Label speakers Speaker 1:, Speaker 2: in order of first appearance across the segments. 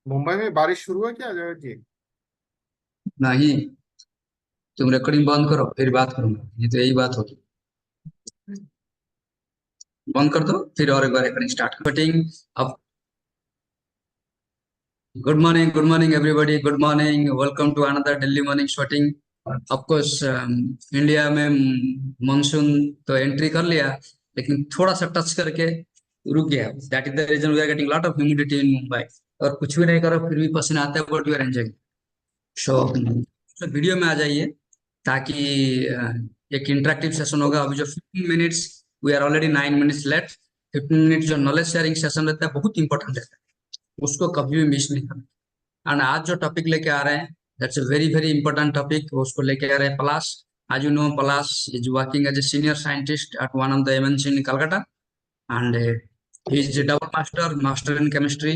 Speaker 1: मुंबई में बारिश शुरू है क्या जगह जी?
Speaker 2: नहीं। तुम रिकॉर्डिंग बंद करो फिर बात करूंगा, ये तो यही बात होगी। बंद कर दो फिर और एक बार रिकॉर्डिंग स्टार्ट कटिंग। अब good morning everybody, good morning, welcome to another Delhi morning shooting. Of course India में मानसून तो एंट्री कर लिया, लेकिन थोड़ा सा टच करके रुक गया। That is the reason we are getting lot of humidity in Mumbai. और कुछ भी नहीं करो फिर भी पसीना आता है, but we are enjoying. So video में आ जाइए ताकि अ, एक इंटरेक्टिव सेशन होगा। अभी जो 15 minutes, we are already 9 minutes late. 15 minute जो नॉलेज शेयरिंग सेशन रहता है बहुत इंपॉर्टेंट रहता है, उसको कभी भी मिस नहीं करना। एंड आज जो टॉपिक लेके आ रहे हैं, that's a very very important topic. उसको लेके आ रहे हैं पलाश। आज you know Palash is working as a senior scientist at one of the MNC in Calcutta, and he is a double master in chemistry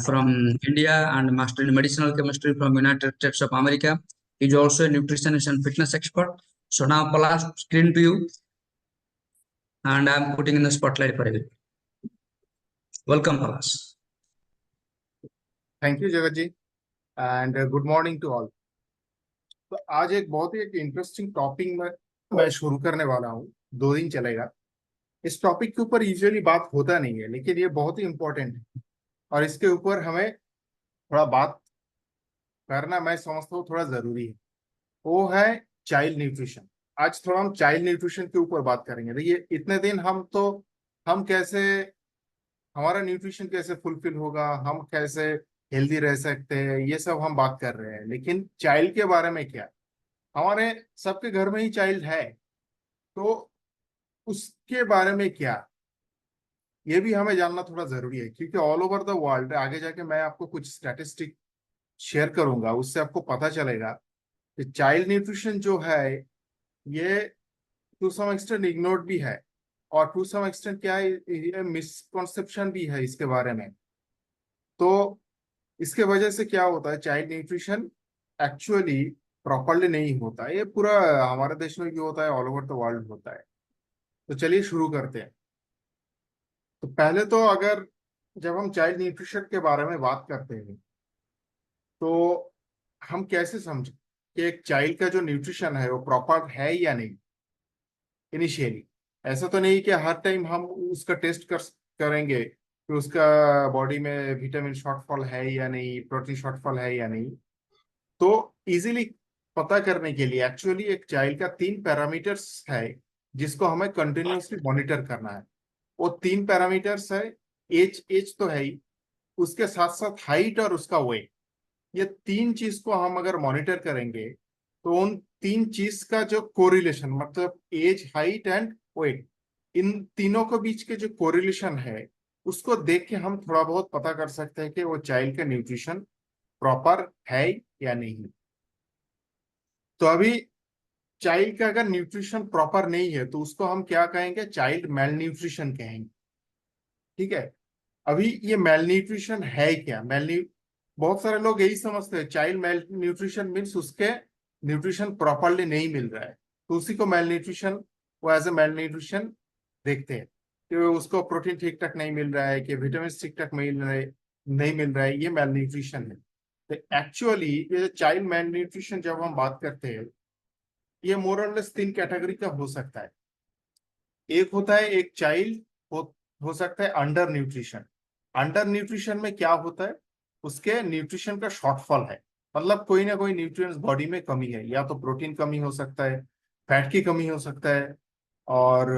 Speaker 2: from India and master in medicinal chemistry from United States of America. He is also a nutritionist and fitness expert. So now Palash, screen to you, and I am putting in the spotlight for you. Welcome, Palash.
Speaker 1: Thank you Jagat ji. And good morning to all. तो आज एक बहुत ही एक interesting topic में मैं शुरू करने वाला हूँ। 2 दिन चलेगा। इस टॉपिक के ऊपर यूजुअली बात होता नहीं है, लेकिन ये बहुत ही इंपॉर्टेंट है और इसके ऊपर हमें थोड़ा बात करना मैं समझता हूँ थोड़ा जरूरी है। वो है चाइल्ड न्यूट्रिशन। आज थोड़ा हम चाइल्ड न्यूट्रिशन के ऊपर बात करेंगे। देखिए, इतने दिन हम कैसे, हमारा न्यूट्रिशन कैसे फुलफिल होगा, हम कैसे हेल्दी रह सकते हैं, ये सब हम बात कर रहे हैं। लेकिन चाइल्ड के बारे में क्या? हमारे सबके घर में ही चाइल्ड है, तो उसके बारे में क्या, ये भी हमें जानना थोड़ा जरूरी है। क्योंकि ऑल ओवर द वर्ल्ड आगे जाके मैं आपको कुछ स्टैटिस्टिक शेयर करूंगा, उससे आपको पता चलेगा कि चाइल्ड न्यूट्रिशन जो है ये टू सम एक्सटेंट इग्नोर्ड भी है, और टू सम एक्सटेंट क्या है, ये मिसकॉन्सेप्शन भी है इसके बारे में। तो इसके वजह से क्या होता है, चाइल्ड न्यूट्रिशन एक्चुअली प्रॉपरली नहीं होता है। ये पूरा हमारे देश में भी होता है, ऑल ओवर द वर्ल्ड होता है। तो चलिए शुरू करते हैं। तो पहले तो अगर जब हम चाइल्ड न्यूट्रिशन के बारे में बात करते हैं, तो हम कैसे समझें कि एक चाइल्ड का जो न्यूट्रिशन है वो प्रॉपर है या नहीं। इनिशियली ऐसा तो नहीं कि हर टाइम हम उसका टेस्ट करेंगे कि उसका बॉडी में विटामिन शॉर्टफॉल है या नहीं, प्रोटीन शॉर्टफॉल है या नहीं। तो इजीली पता करने के लिए एक्चुअली एक चाइल्ड का 3 पैरामीटर्स है जिसको हमें कंटिन्यूअसली मॉनिटर करना है। वो 3 पैरामीटर्स है। एज एज तो है ही, उसके साथ साथ हाइट और उसका वेट। ये 3 चीज को हम अगर मॉनिटर करेंगे तो उन 3 चीज का जो कोरिलेशन, मतलब एज, हाइट एंड वेट, इन तीनों के बीच के जो कोरिलेशन है उसको देख के हम थोड़ा बहुत पता कर सकते हैं कि वो चाइल्ड का न्यूट्रिशन प्रॉपर है या नहीं। तो अभी चाइल्ड का अगर न्यूट्रिशन प्रॉपर नहीं है तो उसको हम क्या कहेंगे, चाइल्ड मेल न्यूट्रिशन कहेंगे। ठीक है। अभी ये मेल न्यूट्रिशन है क्या? बहुत सारे लोग यही समझते हैं चाइल्ड मेल न्यूट्रिशन मीन्स उसके न्यूट्रिशन प्रॉपरली नहीं मिल रहा है, तो उसी को मेल न्यूट्रिशन, वो एज ए मेल न्यूट्रिशन देखते हैं कि उसको प्रोटीन ठीक ठाक नहीं मिल रहा है, कि विटामिन ठीक ठाक नहीं मिल रहा है, ये मेल न्यूट्रिशन है। तो एक्चुअली ये चाइल्ड मेल न्यूट्रिशन जब हम बात करते हैं, ये मोरलेस 3 कैटेगरी का हो सकता है। एक होता है एक चाइल्ड हो सकता है अंडर न्यूट्रिशन। अंडर न्यूट्रिशन में क्या होता है, उसके न्यूट्रिशन का शॉर्टफॉल है। मतलब कोई ना कोई न्यूट्रिएंट्स बॉडी में कमी है, या तो प्रोटीन कमी हो सकता है, फैट की कमी हो सकता है, और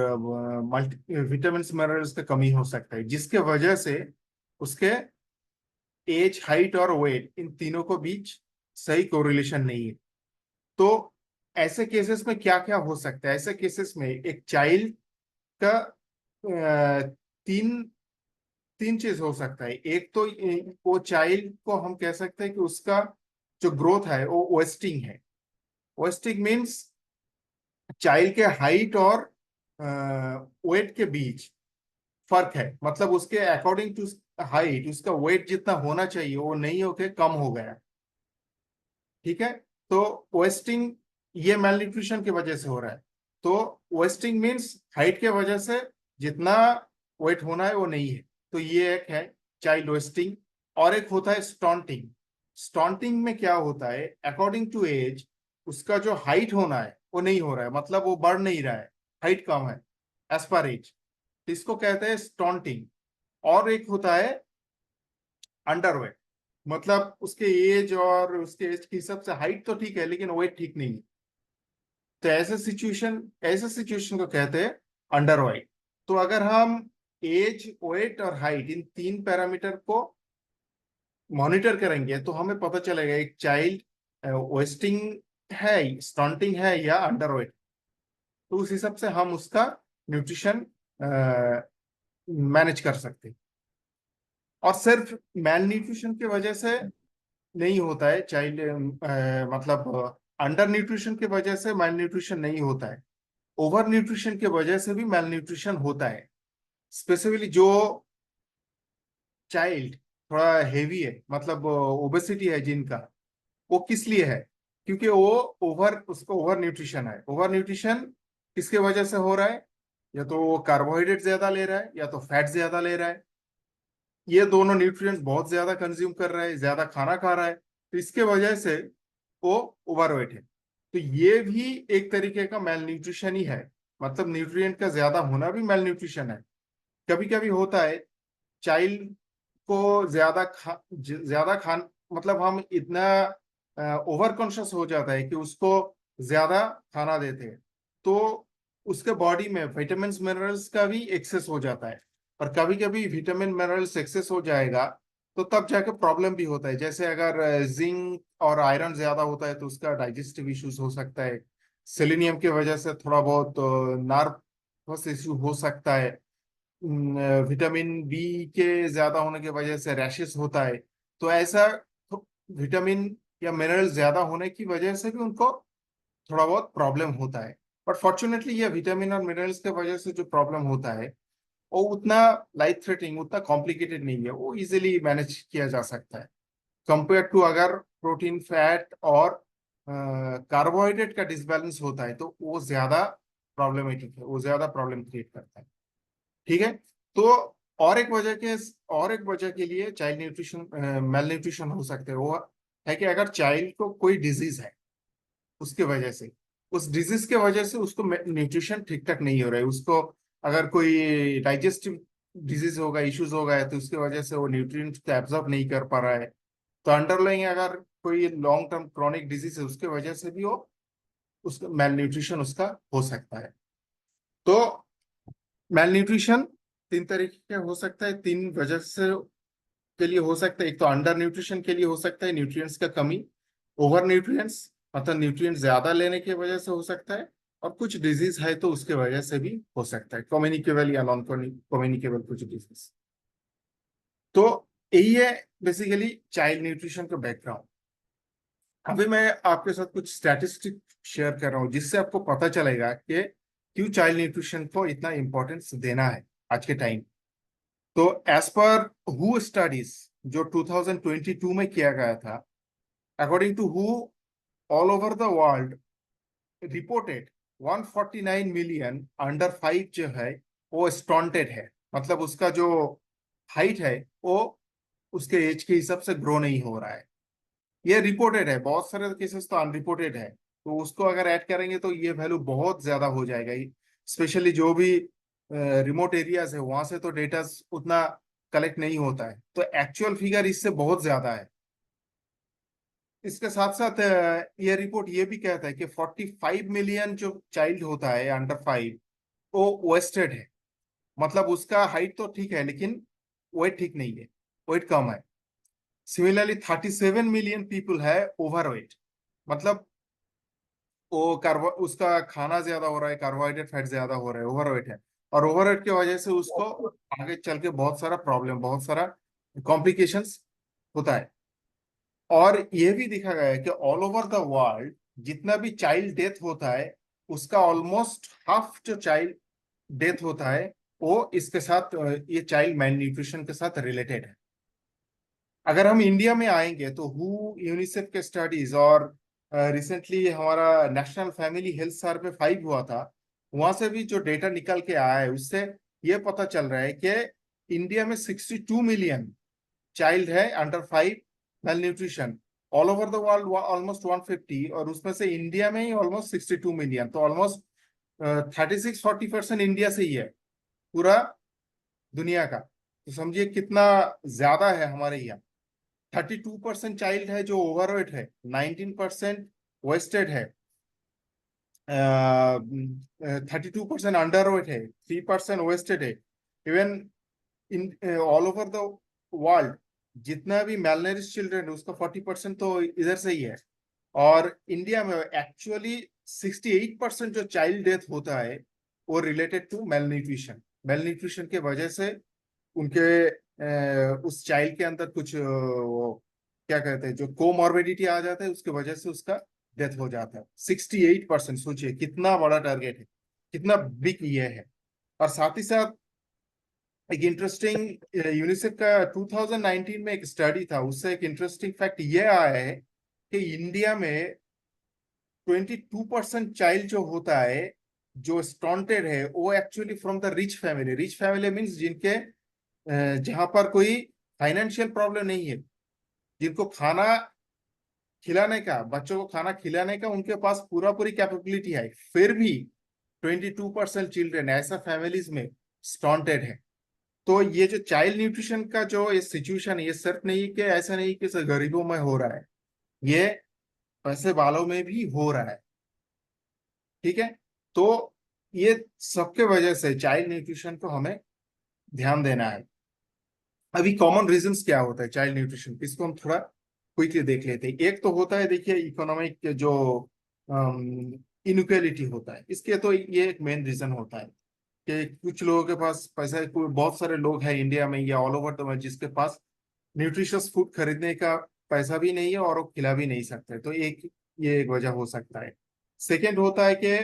Speaker 1: मल्टी विटामिन मिनरल्स का कमी हो सकता है, जिसके वजह से उसके एज, हाइट और वेट, इन तीनों को बीच सही कोरिलेशन नहीं है। तो ऐसे केसेस में क्या क्या हो सकता है? ऐसे केसेस में एक चाइल्ड का तीन तीन चीज हो सकता है। एक तो वो चाइल्ड को हम कह सकते हैं कि उसका जो ग्रोथ है वो वेस्टिंग है। वेस्टिंग मीन्स चाइल्ड के हाइट और वेट के बीच फर्क है। मतलब उसके अकॉर्डिंग टू हाइट उसका वेट जितना होना चाहिए वो नहीं होके कम हो गया। ठीक है। तो वेस्टिंग ये मेल न्यूट्रिशन की वजह से हो रहा है। तो वेस्टिंग मीन्स हाइट के वजह से जितना वेट होना है वो नहीं है, तो ये एक है चाइल्ड वेस्टिंग। और एक होता है स्टॉन्टिंग। स्टॉन्टिंग में क्या होता है, अकॉर्डिंग टू एज उसका जो हाइट होना है वो नहीं हो रहा है, मतलब वो बढ़ नहीं रहा है, हाइट कम है एज पर एज, इसको कहते हैं स्टॉन्टिंग। और एक होता है अंडरवेट, मतलब उसके एज और उसके एज के हिसाब से हाइट तो ठीक है लेकिन वेट ठीक नहीं है। तो ऐसे सिचुएशन को कहते हैं अंडरवेट। तो अगर हम एज, वेट और हाइट इन तीन पैरामीटर को मॉनिटर करेंगे तो हमें पता चलेगा एक चाइल्ड वेस्टिंग है, स्टंटिंग है या अंडरवेट। तो उस हिसाब से हम उसका न्यूट्रिशन मैनेज कर सकते हैं। और सिर्फ मैल न्यूट्रिशन की वजह से नहीं होता है चाइल्ड, मतलब अंडर न्यूट्रिशन की वजह से मैल न्यूट्रिशन नहीं होता है, ओवर न्यूट्रिशन की वजह से भी मैल न्यूट्रिशन होता है। स्पेसिफिकली जो चाइल्ड थोड़ा हेवी है, मतलब ओबेसिटी है जिनका, वो किस लिए है, क्योंकि वो उसको ओवर न्यूट्रिशन है। ओवर न्यूट्रिशन किसके वजह से हो रहा है, या तो वो कार्बोहाइड्रेट ज्यादा ले रहा है या तो फैट ज्यादा ले रहा है, ये दोनों न्यूट्रिएंट्स बहुत ज्यादा कंज्यूम कर रहा है, ज्यादा खाना खा रहा है, तो इसके वजह से वो ओवरवेट है। तो ये भी एक तरीके का मेल न्यूट्रिशन ही है, मतलब न्यूट्रिएंट का ज्यादा होना भी मेल न्यूट्रिशन है। कभी कभी होता है चाइल्ड को ज्यादा खान, मतलब हम इतना ओवर कॉन्शियस हो जाता है कि उसको ज्यादा खाना देते हैं, तो उसके बॉडी में विटामिन मिनरल्स का भी एक्सेस हो जाता है। और कभी कभी विटामिन मिनरल्स एक्सेस हो जाएगा तो तब जाके प्रॉब्लम भी होता है, जैसे अगर जिंक और आयरन ज्यादा होता है तो उसका डाइजेस्टिव इश्यूज हो सकता है। सेलेनियम की वजह से थोड़ा बहुत नर्वस इश्यू हो सकता है। विटामिन बी के ज्यादा होने की वजह से रैशेस होता है। तो ऐसा विटामिन या मिनरल ज्यादा होने की वजह से भी उनको थोड़ा बहुत प्रॉब्लम होता है। बट फॉर्चुनेटली ये विटामिन और मिनरल्स के वजह से जो प्रॉब्लम होता है वो उतना लाइफ थ्रेटनिंग, उतना कॉम्प्लिकेटेड नहीं है, वो इजीली मैनेज किया जा सकता है कंपेयर टू अगर प्रोटीन, फैट और कार्बोहाइड्रेट का डिसबैलेंस होता है तो वो ज्यादा प्रॉब्लमेटिक है, वो ज्यादा प्रॉब्लम क्रिएट करता है। ठीक है। तो और एक वजह के और एक वजह के लिए चाइल्ड न्यूट्रिशन मेल न्यूट्रिशन हो सकते हैं, वो है कि अगर चाइल्ड को कोई डिजीज है, उसके वजह से, उस डिजीज के वजह से उसको न्यूट्रिशन ठीक ठाक नहीं हो रहा है, उसको अगर कोई डाइजेस्टिव डिजीज होगा, इश्यूज होगा, तो उसकी वजह से वो न्यूट्रिएंट्स को एब्जॉर्ब नहीं कर पा रहा है। तो अंडरलाइंग अगर कोई लॉन्ग टर्म क्रॉनिक डिजीज है उसके वजह से भी वो उसका मेल न्यूट्रिशन उसका हो सकता है। तो मेल न्यूट्रिशन तीन तरीके के हो सकता है, तीन वजह से के लिए हो सकता है। एक तो अंडर न्यूट्रिशन के लिए हो सकता है, न्यूट्रिएंट्स का कमी। ओवर न्यूट्रिएंट्स मतलब न्यूट्रिएंट्स ज्यादा लेने की वजह से हो सकता है। और कुछ डिजीज है तो उसके वजह से भी हो सकता है, कम्युनिकेबल या नॉन कम्युनिकेबल कुछ डिजीज। तो यही है बेसिकली चाइल्ड न्यूट्रिशन का बैकग्राउंड। अभी मैं आपके साथ कुछ स्टैटिस्टिक शेयर कर रहा हूँ जिससे आपको पता चलेगा कि क्यों चाइल्ड न्यूट्रिशन को इतना इंपॉर्टेंस देना है आज के टाइम। तो एज पर हु स्टडीज जो 2022 में किया गया था, अकॉर्डिंग टू हु, all over the world reported 149 million under 5 जो है वो स्टॉन्टेड है, मतलब उसका जो हाइट है वो उसके एज के हिसाब से ग्रो नहीं हो रहा है। ये रिपोर्टेड है, बहुत सारे केसेस तो अनरिपोर्टेड है, तो उसको अगर ऐड करेंगे तो ये वैल्यू बहुत ज्यादा हो जाएगा। स्पेशली जो भी रिमोट एरियाज है वहां से तो डेटा उतना कलेक्ट नहीं होता है, तो एक्चुअल फिगर इससे बहुत ज्यादा है। इसके साथ साथ ये रिपोर्ट ये भी कहता है कि 45 मिलियन जो चाइल्ड होता है अंडर 5 वो वेस्टेड है, मतलब उसका हाइट तो ठीक है लेकिन वेट ठीक नहीं है, वेट कम है। सिमिलरली 37 मिलियन पीपल है ओवरवेट, मतलब वो कार्बो उसका खाना ज्यादा हो रहा है, कार्बोहाइड्रेट फैट ज्यादा हो रहा है, ओवरवेट है। और ओवरवेट की वजह से उसको आगे चल के बहुत सारा प्रॉब्लम, बहुत सारा कॉम्प्लिकेशंस होता है। और ये भी देखा गया है कि ऑल ओवर द वर्ल्ड जितना भी चाइल्ड डेथ होता है उसका ऑलमोस्ट हाफ जो चाइल्ड डेथ होता है वो इसके साथ ये चाइल्ड मेल न्यूट्रिशन के साथ रिलेटेड है। अगर हम इंडिया में आएंगे तो हु, यूनिसेफ के स्टडीज और रिसेंटली हमारा नेशनल फैमिली हेल्थ सर्वे 5 हुआ था, वहां से भी जो डेटा निकल के आया है उससे ये पता चल रहा है कि इंडिया में 62 मिलियन चाइल्ड है under 5 mail nutrition all over the world, almost 150, और उसमें से इंडिया में ही ऑलमोस्ट 62 मिलियन। तो ऑलमोस्ट 36-40% इंडिया से ही है पूरा दुनिया का। तो समझिए कितना ज्यादा है हमारे यहाँ। 32% चाइल्ड है जो ओवरवेट है, 19% वेस्टेड है, 32% अंडरवेट है, 3% वेस्टेड है। Even in all over the world जितना भी मेलनरिश चिल्ड्रन है उसका 40% तो इधर से ही है। और इंडिया में एक्चुअली 68% जो चाइल्ड डेथ होता है वो related to malnutrition. Malnutrition के वजह से उनके उस चाइल्ड के अंदर कुछ वो क्या कहते हैं जो कोमॉर्बिडिटी आ जाता है, उसके वजह से उसका डेथ हो जाता है। 68%, सोचिए कितना बड़ा टारगेट है, कितना बिग ये है। और साथ ही साथ एक इंटरेस्टिंग यूनिसेफ का 2019 में एक स्टडी था, उससे एक इंटरेस्टिंग फैक्ट ये आया है कि इंडिया में 22% चाइल्ड जो होता है जो स्टॉन्टेड है वो actually from the rich family. Rich family means जिनके जहां पर कोई फाइनेंशियल प्रॉब्लम नहीं है, जिनको खाना खिलाने का, बच्चों को खाना खिलाने का उनके पास पूरा पूरी कैपेबिलिटी है, फिर भी 22% चिल्ड्रन ऐसा फैमिलीज में स्टॉन्टेड है। तो ये जो चाइल्ड न्यूट्रिशन का जो ये सिचुएशन है, ये सिर्फ नहीं कि ऐसा नहीं कि सिर्फ गरीबों में हो रहा है, ये पैसे वालों में भी हो रहा है। ठीक है। तो ये सबके वजह से चाइल्ड न्यूट्रिशन को हमें ध्यान देना है। अभी कॉमन रीजंस क्या होता है चाइल्ड न्यूट्रिशन, इसको हम थोड़ा क्विकली देख लेते हैं। एक तो होता है, देखिए, इकोनॉमिक जो इनइक्वालिटी होता है, इसके तो ये एक मेन रीजन होता है कि कुछ लोगों के पास पैसा है, बहुत सारे लोग हैं इंडिया में या ऑल ओवर द वर्ल्ड जिसके पास न्यूट्रिशियस फूड खरीदने का पैसा भी नहीं है और वो खिला भी नहीं सकते। तो ये एक वजह हो सकता है। सेकेंड होता है कि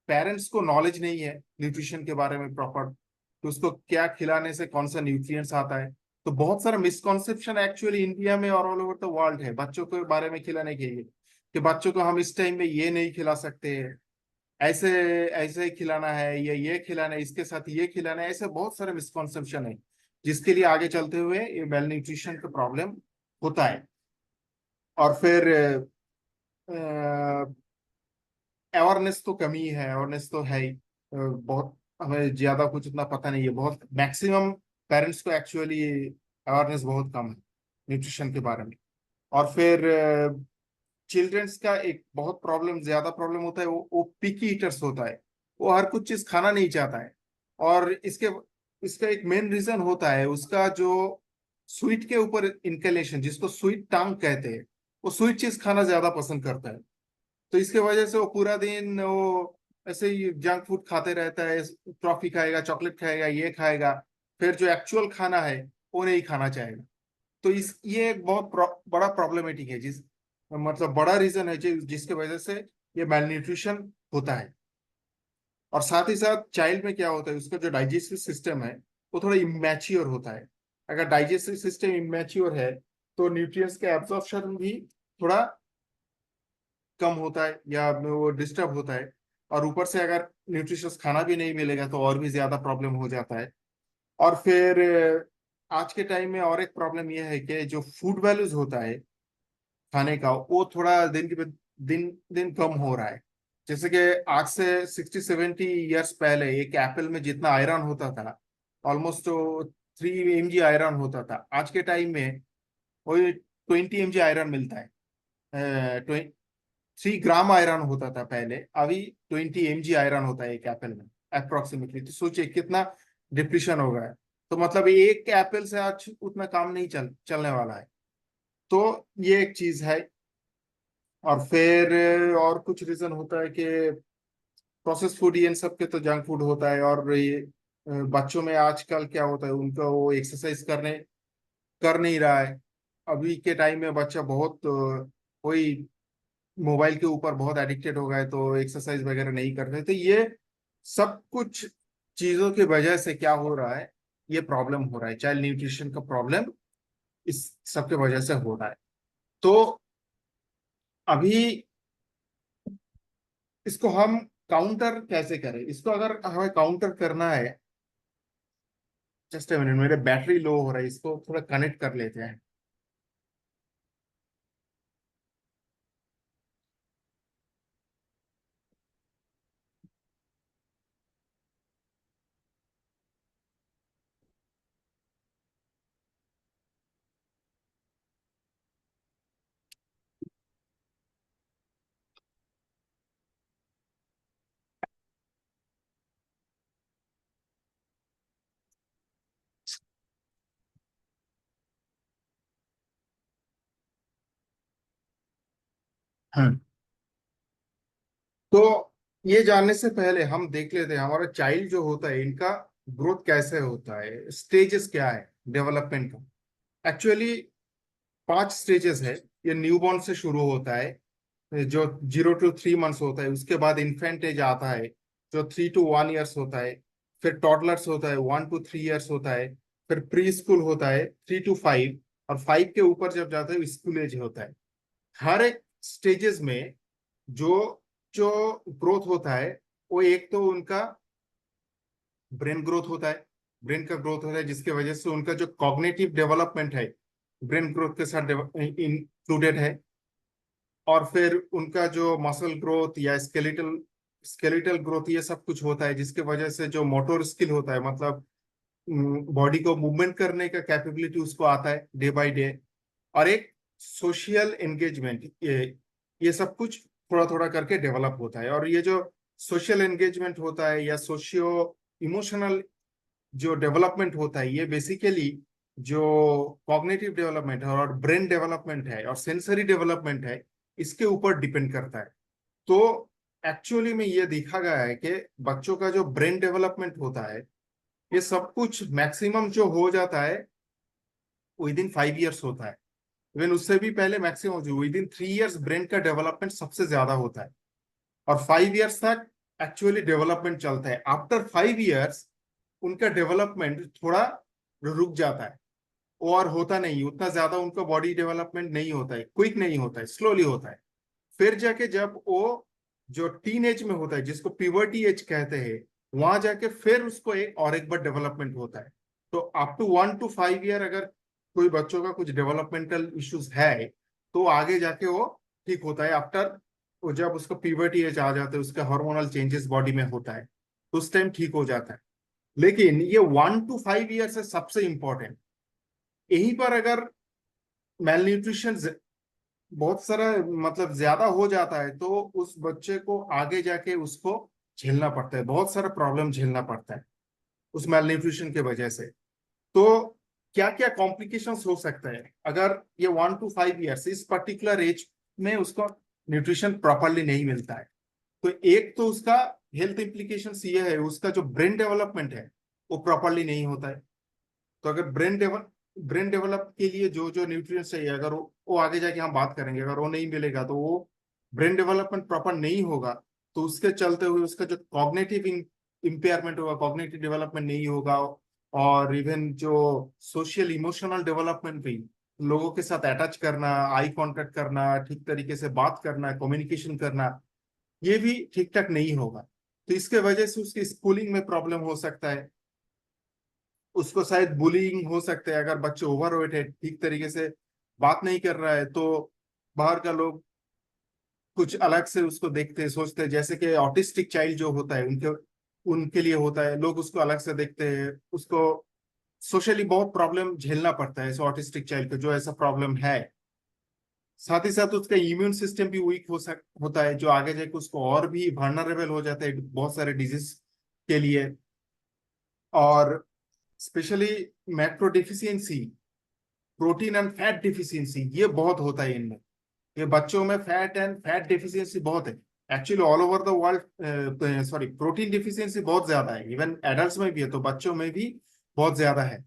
Speaker 1: पेरेंट्स को नॉलेज नहीं है न्यूट्रिशन के बारे में प्रॉपर, तो उसको क्या खिलाने से कौन सा न्यूट्रिएंट्स आता है। तो बहुत सारा मिसकॉन्सेप्शन एक्चुअली इंडिया में और ऑल ओवर द वर्ल्ड है बच्चों के बारे में खिलाने के लिए, कि बच्चों को हम इस टाइम में ये नहीं खिला सकते, ऐसे ऐसे ही खिलाना है, या ये खिलाना है, इसके साथ ये खिलाना है। ऐसे बहुत सारे मिसकॉन्सेप्शन है जिसके लिए आगे चलते हुए ये मेल न्यूट्रिशन का प्रॉब्लम होता है। और फिर अवेयरनेस तो कमी है, अवेयरनेस तो है ही बहुत, हमें ज्यादा कुछ उतना पता नहीं है। बहुत मैक्सिमम पेरेंट्स को एक्चुअली अवेयरनेस बहुत कम है न्यूट्रिशन के बारे में। और फिर चिल्ड्रंस का एक बहुत प्रॉब्लम, ज्यादा प्रॉब्लम होता है, वो पिकी ईटर्स होता है, वो हर कुछ चीज खाना नहीं चाहता है। और इसका एक मेन रीजन होता है उसका जो स्वीट के ऊपर इंकलेशन, जिसको स्वीट टंग कहते हैं, वो स्वीट चीज खाना ज्यादा पसंद करता है। तो इसके वजह से वो पूरा दिन वो ऐसे ही जंक फूड खाते रहता है, टॉफी खाएगा, चॉकलेट खाएगा, ये खाएगा, फिर जो एक्चुअल खाना है वो नहीं खाना चाहेगा। तो ये एक बहुत बड़ा प्रॉब्लमेटिक है, मतलब बड़ा रीजन है जिसके वजह से ये मेल न्यूट्रिशन होता है। और साथ ही साथ चाइल्ड में क्या होता है, उसका जो डाइजेस्टिव सिस्टम है वो थोड़ा इमेच्योर होता है। अगर डाइजेस्टिव सिस्टम इमेच्योर है तो न्यूट्रिएंट्स का एब्जॉर्प्शन भी थोड़ा कम होता है या वो डिस्टर्ब होता है। और ऊपर से अगर न्यूट्रिशियस खाना भी नहीं मिलेगा तो और भी ज्यादा प्रॉब्लम हो जाता है। और फिर आज के टाइम में और एक प्रॉब्लम यह है कि जो फूड वैल्यूज होता है खाने का, वो थोड़ा दिन दिन कम हो रहा है। जैसे कि आज से 60-70 ईयर्स पहले एक एप्पल में जितना आयरन होता था, ऑलमोस्ट 3 mg आयरन होता था। आज के टाइम में वही 20 mg आयरन मिलता है। 3 ग्राम आयरन होता था पहले, अभी 20 mg आयरन होता है एक एप्पल में अप्रोक्सीमेटली। तो सोचिए कितना डिप्लीशन हो गया है। तो मतलब एक एप्पल से आज उतना काम नहीं चलने वाला है। तो ये एक चीज है। और फिर और कुछ रीजन होता है कि प्रोसेस फूड, ये इन सब के तो जंक फूड होता है। और ये बच्चों में आजकल क्या होता है, उनका वो एक्सरसाइज कर नहीं रहा है। अभी के टाइम में बच्चा बहुत वही मोबाइल के ऊपर बहुत एडिक्टेड हो गए, तो एक्सरसाइज वगैरह नहीं कर रहे। तो ये सब कुछ चीजों की वजह से क्या हो रहा है, ये प्रॉब्लम हो रहा है, चाइल्ड न्यूट्रिशन का प्रॉब्लम इस सब के वजह से हो रहा है। तो अभी इसको हम काउंटर कैसे करें, इसको अगर हमें काउंटर करना है जस्ट मिनट, मेरे बैटरी लो हो रहा है, इसको थोड़ा कनेक्ट कर लेते हैं। हम्म। तो ये जानने से पहले हम देख लेते हैं हमारा चाइल्ड जो होता है इनका ग्रोथ कैसे होता है, स्टेजेस क्या है डेवलपमेंट का। एक्चुअली 5 स्टेजेस है। ये न्यूबॉर्न से शुरू होता है, जो 0 to 3 मंथ्स होता है। उसके बाद इन्फेंट एज आता है, जो 3 to 1 ईयर्स होता है। फिर टॉडलर्स होता है, 1 to 3 ईयर्स होता है। फिर प्री स्कूल होता है, 3 to 5। और 5 के ऊपर जब जाता है स्कूल एज होता है। हर एक स्टेजेस में जो जो ग्रोथ होता है, वो एक तो उनका ब्रेन ग्रोथ होता है। ब्रेन का ग्रोथ होता है जिसकी वजह से उनका जो कॉग्निटिव डेवलपमेंट है ब्रेन ग्रोथ के साथ इंक्लूडेड है। और फिर उनका जो मसल ग्रोथ या स्केलेटल स्केलेटल ग्रोथ ये सब कुछ होता है, जिसकी वजह से जो मोटोर स्किल होता है, मतलब बॉडी को मूवमेंट करने का कैपेबिलिटी उसको आता है डे बाय डे। और एक सोशल एंगेजमेंट, ये सब कुछ थोड़ा थोड़ा करके डेवलप होता है। और ये जो सोशल एंगेजमेंट होता है या सोशियो इमोशनल जो डेवलपमेंट होता है, ये बेसिकली जो कॉग्निटिव डेवलपमेंट है और ब्रेन डेवलपमेंट है और सेंसरी डेवलपमेंट है, इसके ऊपर डिपेंड करता है। तो एक्चुअली में ये देखा गया है कि बच्चों का जो ब्रेन डेवलपमेंट होता है, ये सब कुछ मैक्सिमम जो हो जाता है विद इन 5 ईयर्स होता है। इवन उससे भी पहले मैक्सिमम जो विद इन 3 ईयर्स ब्रेन का डेवलपमेंट सबसे ज्यादा होता है। और 5 ईयर्स तक एक्चुअली डेवलपमेंट चलता है। आफ्टर 5 ईयर्स उनका डेवलपमेंट थोड़ा रुक जाता है, और होता नहीं उतना ज्यादा। उनका बॉडी डेवलपमेंट नहीं होता है, क्विक नहीं होता है, स्लोली होता है। फिर जाके जब वो जो टीन एज में होता है, जिसको प्यूबर्टी एज कहते हैं, वहां जाके फिर उसको एक बार डेवलपमेंट होता है। तो अप टू 1 to 5 ईयर अगर कोई बच्चों का कुछ डेवलपमेंटल इश्यूज है, तो आगे जाके वो ठीक होता है। आफ्टर वो जब उसको प्यूबर्टी एज आ जाता है, उसका हार्मोनल चेंजेस बॉडी में होता है, तो उस टाइम ठीक हो जाता है। लेकिन ये 1 to 5 ईयर से सबसे इंपॉर्टेंट। यहीं पर अगर मेल बहुत सारा मतलब ज्यादा हो जाता है, तो उस बच्चे को आगे जाके उसको झेलना पड़ता है, बहुत सारा प्रॉब्लम झेलना पड़ता है उस मेल न्यूट्रिशन के वजह से। तो क्या क्या कॉम्प्लिकेशंस हो सकता है अगर ये 1 to 5 ईयर्स इस पर्टिकुलर एज में उसको न्यूट्रिशन प्रॉपरली नहीं मिलता है। तो एक तो उसका हेल्थ इम्प्लीकेशंस ये है, उसका जो ब्रेन डेवलपमेंट है वो प्रॉपरली नहीं होता है। तो अगर ब्रेन डेवलप के लिए जो जो न्यूट्रिएंट्स चाहिए, अगर वो आगे जाके हम बात करेंगे, अगर वो नहीं मिलेगा तो वो ब्रेन डेवलपमेंट प्रॉपर नहीं होगा। तो उसके चलते हुए उसका जो कॉग्निटिव इम्पेयरमेंट होगा, कॉग्निटिव डेवलपमेंट नहीं होगा। और इवन जो सोशल इमोशनल डेवलपमेंट भी, लोगों के साथ अटैच करना, आई कांटेक्ट करना, ठीक तरीके से बात करना, कम्युनिकेशन करना, ये भी ठीक ठाक नहीं होगा। तो इसके वजह से उसकी स्कूलिंग में प्रॉब्लम हो सकता है। उसको शायद बुलिंग हो सकता है, अगर बच्चे ओवरवेट है, ठीक तरीके से बात नहीं कर रहा है, तो बाहर का लोग कुछ अलग से उसको देखते हैं, सोचते हैं। जैसे कि ऑटिस्टिक चाइल्ड जो होता है, उनके उनके लिए होता है, लोग उसको अलग से देखते हैं। उसको सोशली बहुत प्रॉब्लम झेलना पड़ता है, ऐसे ऑटिस्टिक चाइल्ड को जो ऐसा प्रॉब्लम है। साथ ही साथ उसका इम्यून सिस्टम भी वीक होता है, जो आगे जाके उसको और भी vulnerable हो जाता है बहुत सारे डिजीज के लिए। और specially macro deficiency, protein and fat deficiency, ये बहुत होता है इनमें। ये बच्चों में फैट डिफिशियंसी बहुत है। Actually all over the world, sorry, protein deficiency बहुत ज्यादा है। इवन एडल्ट्स में भी है, तो बच्चों में भी बहुत ज्यादा है।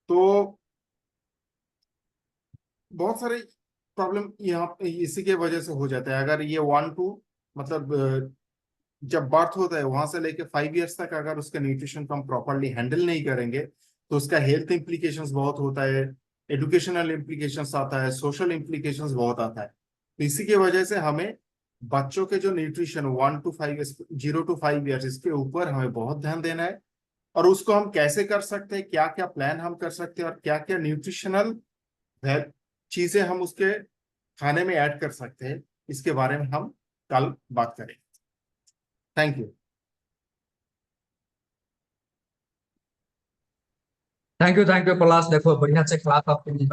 Speaker 1: तो बहुत सारे प्रॉब्लम यहाँ पे इसी के वजह से हो जाता है। अगर ये वन टू मतलब जब बर्थ होता है वहां से लेके 5 ईयर्स तक अगर उसका न्यूट्रिशन को हम प्रॉपरली हैंडल नहीं करेंगे, तो उसका हेल्थ इम्प्लीकेशंस बहुत होता है, एजुकेशनल इम्प्लीकेशंस आता है, सोशल इम्प्लीकेशंस बहुत आता है। तो इसी की वजह से हमें बच्चों के जो nutrition 1 to 5 years, 0 to 5 years, इसके ऊपर हमें बहुत ध्यान देना है। और उसको हम कैसे कर सकते हैं, क्या क्या प्लान हम कर सकते हैं और क्या क्या न्यूट्रिशनल चीजें हम उसके खाने में ऐड कर सकते हैं, इसके बारे में हम कल बात करेंगे। Thank you.
Speaker 2: थैंक यू पलाश, देखो बढ़िया से क्लास आपकी।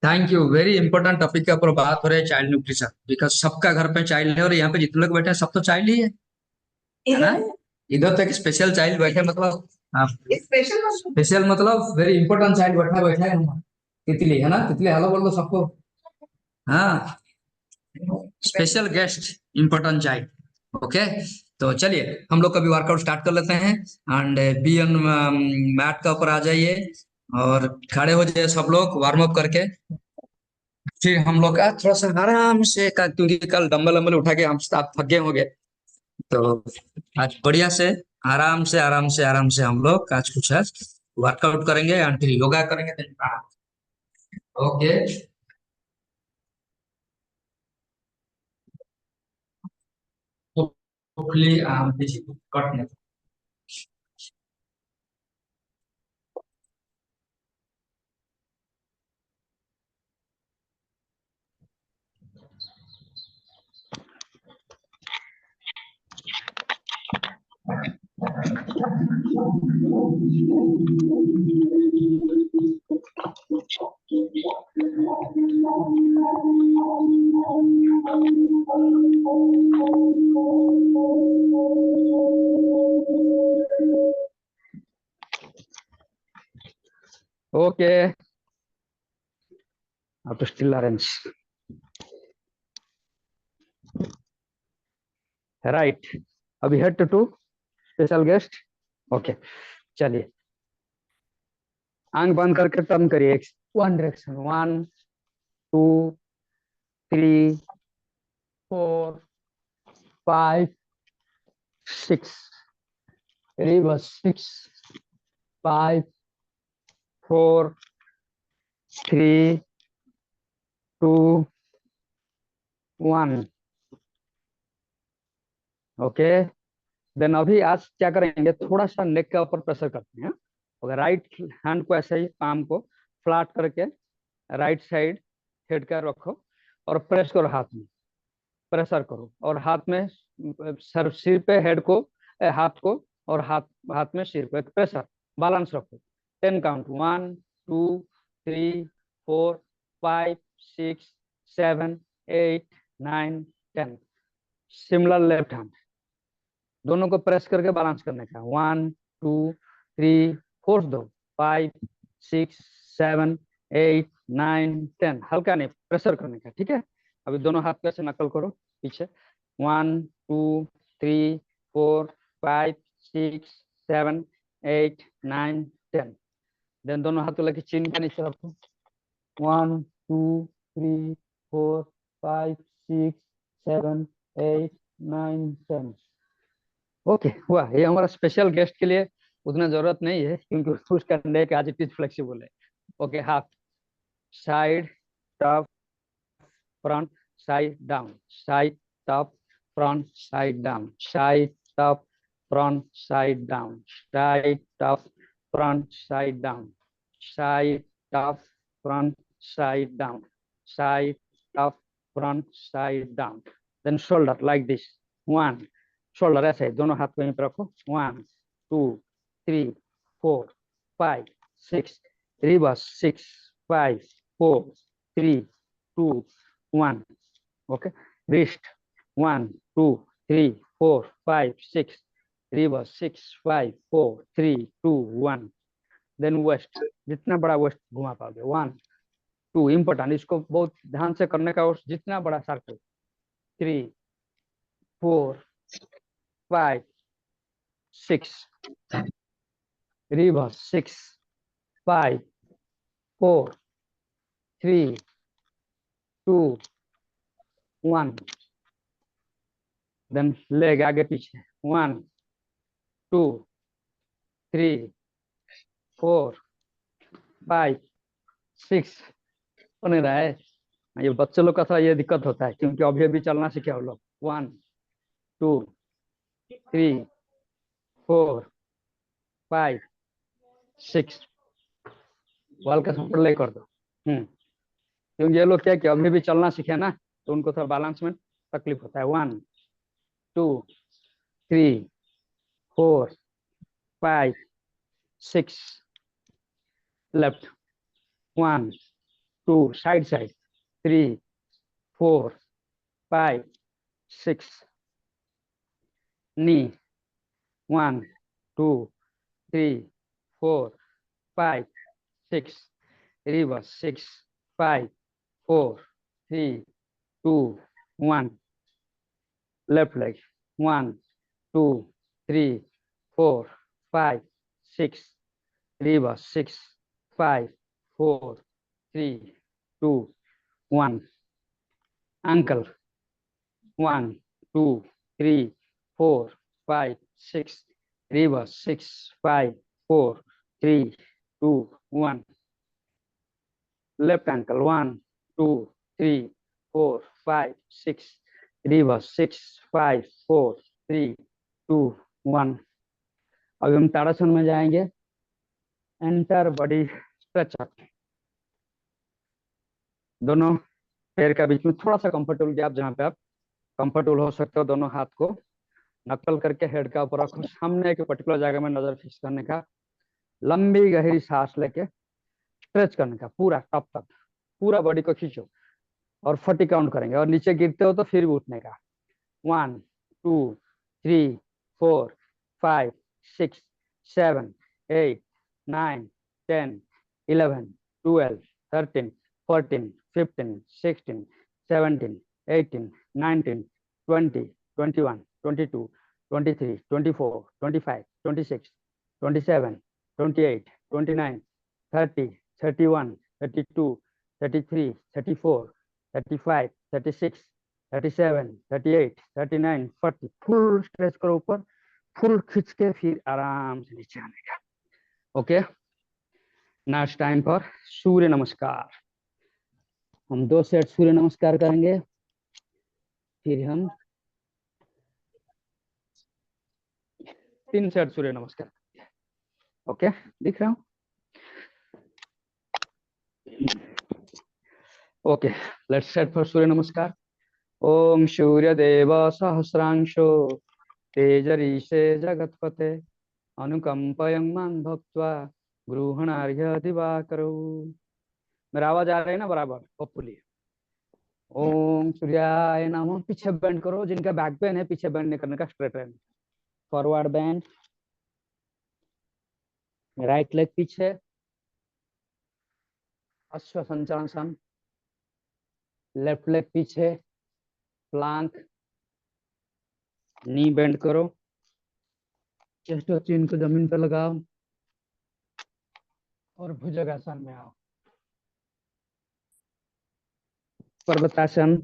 Speaker 2: Thank you. Very important topic के ऊपर बात हो रही है, चाइल्ड न्यूट्रिशन। बिकॉज सबका घर पे चाइल्ड है, और यहाँ पे जितने लोग बैठे हैं सब तो चाइल्ड ही है ना। इधर तो एक स्पेशल चाइल्ड बैठे, मतलब स्पेशल मतलब वेरी इंपॉर्टेंट चाइल्ड बैठा है। तितली है ना, तितली हेलो बोल दो सबको। हाँ, special guest, important child. Okay, तो चलिए हम लोग कभी वर्कआउट स्टार्ट कर लेते हैं। एंड बी ऑन मैट का ऊपर आ जाइए और खड़े हो जाइए सब लोग वार्म अप करके। फिर हम लोग का थोड़ा सा आराम से क्योंकि कल डंबल वंबल उठा के हम आप थक गए होंगे, तो आज बढ़िया से आराम से हम लोग आज कुछ आज वर्कआउट करेंगे एंड फिर योगा करेंगे। Okay, hopefully this is got it. Okay, up to still arrange. Right. अभी head to special guest. Okay, चलिए आंख बंद करके टर्न करिए। One direction, 1 2 3 4 5 6, reverse 6 5 4 3 2 1। Okay, then अभी आज क्या करेंगे, थोड़ा सा नेक के ऊपर प्रेशर करते हैं। ओके, राइट हैंड को ऐसे ही पाम को फ्लैट करके राइट साइड हेड का रखो और प्रेस करो, हाथ में प्रेशर करो, और हाथ में सर सिर पे हेड को हाथ को, और हाथ हाथ में सिर को प्रेशर बैलेंस रखो। 10 काउंट, 1 2 3 4 5 6 7 8 9 10। सिमिलर लेफ्ट हैंड, दोनों को प्रेस करके बैलेंस करने का। 1 2 3 फोर्स दो, 5 6 7 8 9 10। हल्का नहीं, प्रेशर करने का, ठीक है। अभी दोनों हाथ पे से नकल करो पीछे। 1 2 3 4 5 6 7 8 9 10। देन दोनों हाथों लेके चिन के नीचे रखो। 1 2 3 4 5 6 7 8 9 10। ओके, हुआ। ये हमारा स्पेशल गेस्ट के लिए उतना जरूरत नहीं है, क्योंकि उसका नेक आज इट इज फ्लेक्सिबल है। ओके, हाथ side top front side down, side top front side down, side top front side down, side top front side down, side top front side down, side top front side down. Then shoulder like this. 1, shoulder ऐसे दोनों हाथ को यहीं पे रखो। 1 2 3 4 5 6, reverse 6 5 4 3 2 1। Okay, wrist 1 2 3 4 5 6, reverse 6 5 4 3 2 1। Then waist, जितना बड़ा waste घुमा पाओगे। 1 2, इंपॉर्टेंट, इसको बहुत ध्यान से करने का। जितना बड़ा सर्कल, 3 4 5 6, रिवर्स 6 5 4 3 2 1। देन लेग आगे पीछे। 1 2 3 4 5 6। होने रहा है। ये बच्चे लोग का थोड़ा ये दिक्कत होता है, क्योंकि अभी अभी चलना सीखे वो लोग। 1 2
Speaker 3: 3 4 5 6 बॉल का सपोर्ट ले कर दो। क्योंकि ये लोग क्या कि अभी भी चलना सीखे ना, तो उनको थोड़ा बैलेंस में तकलीफ होता है। 1 2 3 4 5 6 लेफ्ट 1 2 साइड साइड 3 4 5 6 नी 1 2 3 4 5 6 reverse 6 5 4 3 2 1 left leg 1 2 3 4 5 6 reverse 6 5 4 3 2 1 ankle 1 2 3 4 5 6 reverse 6 5 4 3 2 1 left ankle 1 2 3 4 5 6 reverse 6 5 4 3 2 1। अभी हम ताड़ासन में जाएंगे। Enter body stretch up. दोनों पैर का बीच में थोड़ा सा कंफर्टेबल गैप, जहाँ पे आप कंफर्टेबल हो सकते हो। दोनों हाथ को नकल करके हेड का ऊपर रखो, सामने एक पर्टिकुलर जगह में नजर फिक्स करने का। लंबी गहरी सांस लेके स्ट्रेच करने का पूरा टप तक, पूरा बॉडी को खींचो और 40 काउंट करेंगे। और नीचे गिरते हो तो फिर भी उठने का। 1 2 3 4 5 6 7 8 9 10 11 12 13 14 15 16 17 18 19 20 21 22 23 24 25 26 27 28 29 30 31 32 33 34 35 36 37 38 39 40। फुल स्ट्रेच करो ऊपर, फुल खींच के फिर आराम से नीचे आने का। Okay, now it's time for Surya Namaskar. हम 2 सेट सूर्य नमस्कार करेंगे, फिर हम 3 सेट सूर्य नमस्कार करेंगे। ओके, दिख रहा हूँ? Okay, let's set for Surya नमस्कार। ओम सूर्य देव सहस्रांशो तेजरीशे जगत्पते अनुकंपयं मां भक्त्वा गृहणार्घ्य दिवाकरो। मेरा आवाज आ रहा है ना बराबर? होपफुली। ओम सूर्याय नमः। पीछे बेंड करो, जिनका बैक पेन है पीछे बेंड नहीं करने का, स्ट्रेट रहने। फॉरवर्ड बेंड, राइट लेग पीछे, अश्व संचालन, लेफ्ट लेग पीछे, प्लांक, नी बेंड करो, चेस्ट और चिन को जमीन पे लगाओ और भुजंगासन में आओ। पर्वतासन,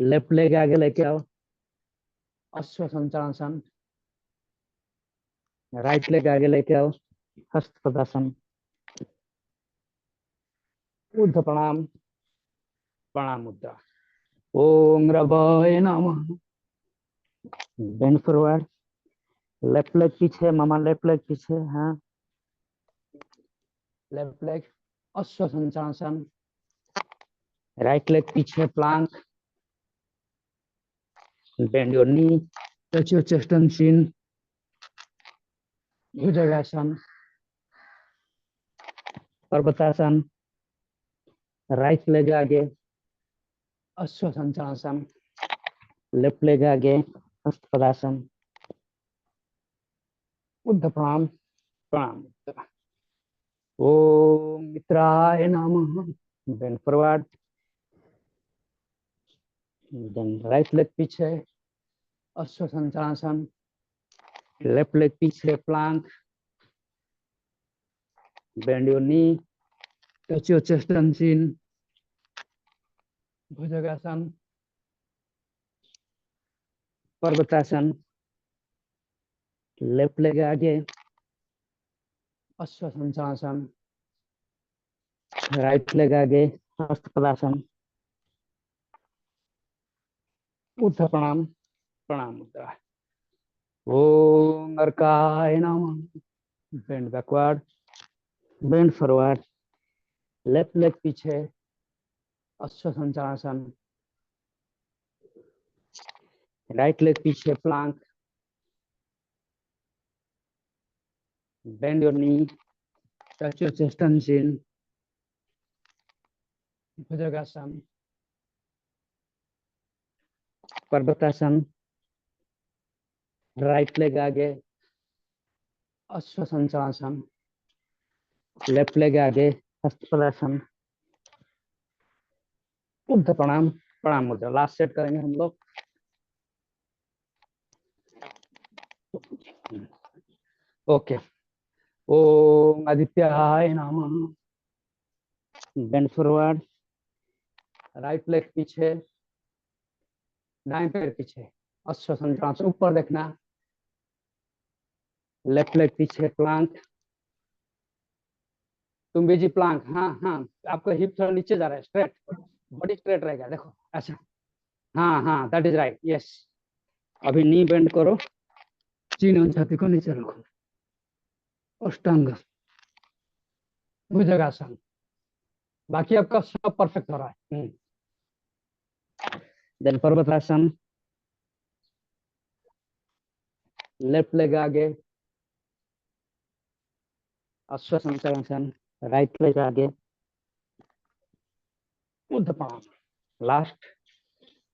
Speaker 3: लेफ्ट लेग आगे लेके आओ, अश्व संचालन, राइट लेग आगे लेके आओ, हस्त पदासन, ऊर्ध्व प्रणाम, प्रणाम मुद्रा। ओम रवाय नमः। बेंड फॉरवर्ड, लेफ्ट लेग पीछे, मामा लेफ्ट लेग पीछे, हाँ, लेफ्ट लेग अश्व संचालन, राइट लेग पीछे, plank, bend your knee, touch your chest and chin, भुजंगासन, पर्वतासन, राइट लेग आगे, अश्व संचालन, लेफ्ट लेग आगे, हस्त पदासन, ऊर्ध्व प्रणाम, प्रणाम। ओम मित्राय नमः। Bend forward, then right leg पीछे, अश्व संचालन, लेफ्ट लेग पीछे, plank, bend your knee, touch your chest and chin, भुजंगासन, पर्वतासन, लेफ्ट लेग आगे, अश्व संचालन, राइट लेग आगे, हस्त पदासन, ऊर्ध्व प्रणाम, प्रणाम मुद्रा। ओम अर्काय नमः। Bend backward, bend forward, left leg पीछे, अश्वसंचालन, राइट लेग पीछे, plank, bend your knee, touch your chest and chin, भुजंगासन, पर्वतासन, राइट लेग आगे, अश्वसंचालन, लेफ्ट लेग आगे, हस्तपदासन, ऊर्ध्व प्रणाम, प्रणाम मुद्रा। लास्ट सेट करेंगे हम लोग। ओके, ओम आदित्याय नमः। बेंड फॉरवर्ड, राइट लेग पीछे, दाएं पैर पीछे, अश्वसंचालन, ऊपर देखना, लेफ्ट लेग पीछे, प्लांक, तुम भी जी प्लांक। हाँ हाँ, आपका हिप थोड़ा नीचे जा रहा है, स्ट्रेट, बॉडी स्ट्रेट रहेगा, देखो अच्छा। हाँ हाँ, दैट इज राइट, यस। अभी नी बेंड करो, चीन और छाती को नीचे रखो, अष्टांग भुजंगासन। बाकी आपका सब परफेक्ट हो रहा है। देन पर्वतासन, लेफ्ट लेग आगे, अश्वसंचालन, राइट लेग आगे, ऊर्ध्व प्रणाम। लास्ट,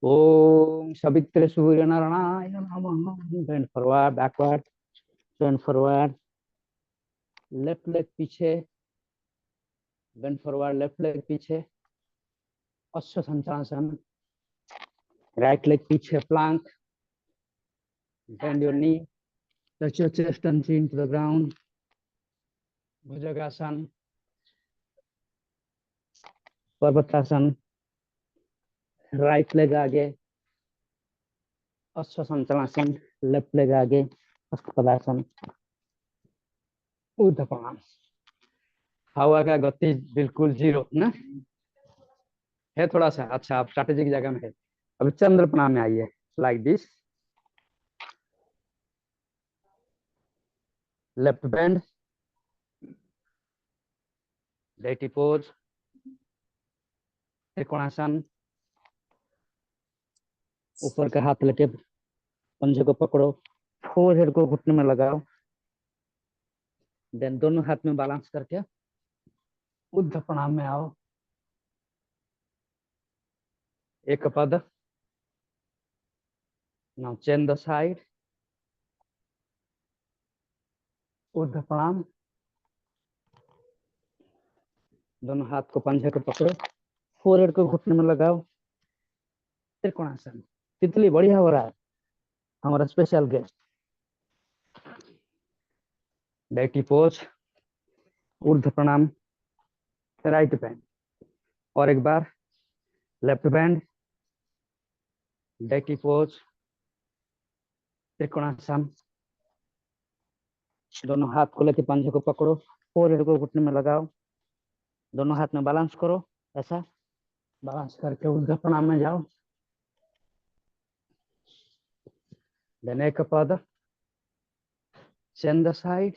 Speaker 3: ओम सवित्र सूर्य नारायण नमः। Bend forward, backward, bend forward, left leg पीछे, बेंड फॉरवर्ड, लेफ्ट लेग पीछे, अश्वसंचालन, राइट लेग पीछे, plank, bend your knee, touch your chest and chin to the ground, Bhujangasana, Parvatasana, right leg आगे, अश्वसंचालन, left leg आगे, हस्तपदासन, ऊर्ध्व प्रणाम। हवा का गति बिल्कुल जीरो ना है, थोड़ा सा अच्छा, आप स्ट्रैटेजी की जगह में है। अभी चंद्र प्रणाम में आइए, like this, left bend, deity pose, trikonasana, ऊपर का हाथ लेके पंजे को पकड़ो, फोरहेड को घुटने में लगाओ, देन दोनों हाथ में बैलेंस करके ऊर्ध्व प्रणाम में आओ। एक पद, नाउ चेन द साइड, ऊर्ध्व प्रणाम, दोनों हाथ को पंजे को पकड़ो, फोरहेड को घुटने में लगाओ, त्रिकोणासन। तितली बढ़िया हो रहा है, हमारा स्पेशल गेस्ट। डेटी पोज, ऊर्ध्व प्रणाम, राइट बैंड, और एक बार left bend, deity pose, Trikonasana, दोनों हाथ को लेके पंजे को पकड़ो, फोरहेड को घुटने में लगाओ, दोनों हाथ में बैलेंस करो, ऐसा बैलेंस करके ऊर्ध्व प्रणाम में जाओ। देन एक पद, चेन द साइड,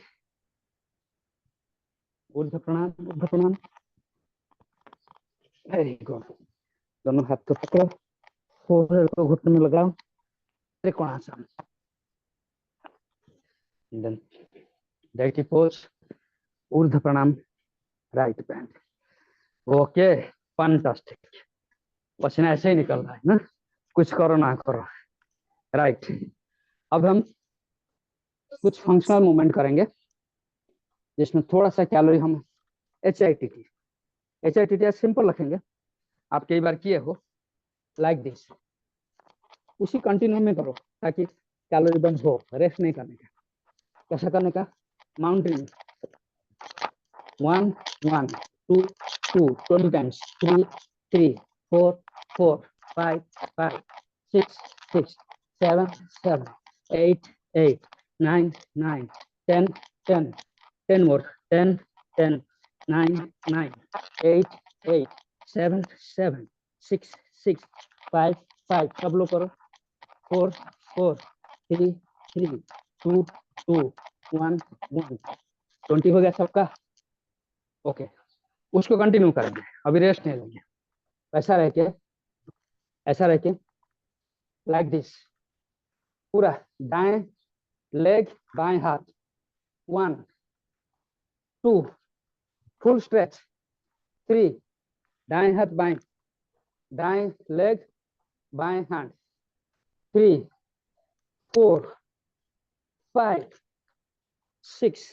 Speaker 3: ऊर्ध्व प्रणाम, ऊर्ध्व प्रणाम, वेरी गुड। दोनों हाथ को पकड़ो, फोरहेड को घुटने में लगाओ, त्रिकोणासन, देन डेटी पोज, ऊर्ध्व प्रणाम, राइट बैंड। Okay, fantastic. पसीना ऐसे ही निकल रहा है ना, कुछ करो ना करो, राइट। अब हम कुछ फंक्शनल मूवमेंट करेंगे जिसमें थोड़ा सा कैलोरी हम HIIT सिंपल रखेंगे। आप कई बार किए हो, लाइक दिस, उसी कंटिन्यू में करो ताकि कैलोरी बर्न हो, रेस्ट नहीं करने का। कैसा करने का? माउंटेन 1 1 2 2 20 टाइम्स, 3 3 4 4 5 5 6 6 7 7 8 8 9 9 10 10 10 more 10 10 9 9 8 8 7 7 6 6 5 5 सब लोग करो, 4 4 3 3 2 2 1 1 20 हो गया सबका। ओके, उसको कंटिन्यू करेंगे, अभी रेस्ट नहीं लेंगे। ऐसा रह के, ऐसा रह के, लाइक दिस, पूरा दाएं लेग बाएं हाथ, 1 2 फुल स्ट्रेच, 3 दाएं हाथ बाएं, दाएं लेग बाएं हाथ, 3 4 5 6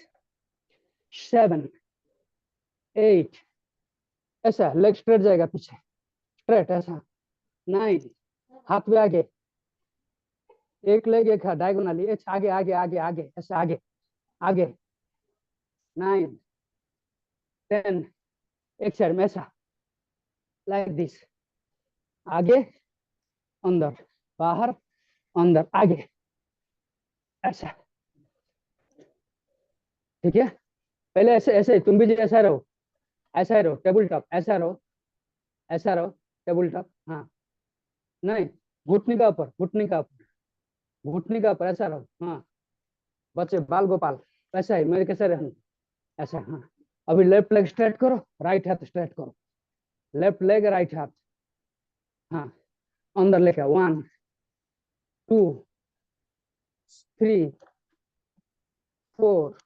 Speaker 3: 7 8, ऐसा लेग स्ट्रेट जाएगा पीछे, स्ट्रेट ऐसा, 9 हाथ भी आगे, एक लेग एक हाथ डायगोनली, आगे आगे आगे आगे ऐसे आगे आगे, 9 10 एक साइड में ऐसा, लाइक दिस, आगे अंदर बाहर अंदर आगे ऐसा, ठीक है। पहले ऐसे ऐसे तुम भी ऐसा रहो, ऐसा ही रहो, टेबल टॉप ऐसा रहो, ऐसा रहो, टेबल टॉप, हाँ नहीं, घुटने का ऊपर, घुटने का ऊपर, घुटने का ऊपर ऐसा रहो, हाँ बच्चे बाल गोपाल ऐसा ही मेरे कैसे रहना, ऐसा, हाँ। अभी लेफ्ट लेग स्ट्रेट करो, राइट हाथ स्ट्रेट करो, लेफ्ट लेग राइट हाथ, हाँ अंदर लेके 1 2 3 4,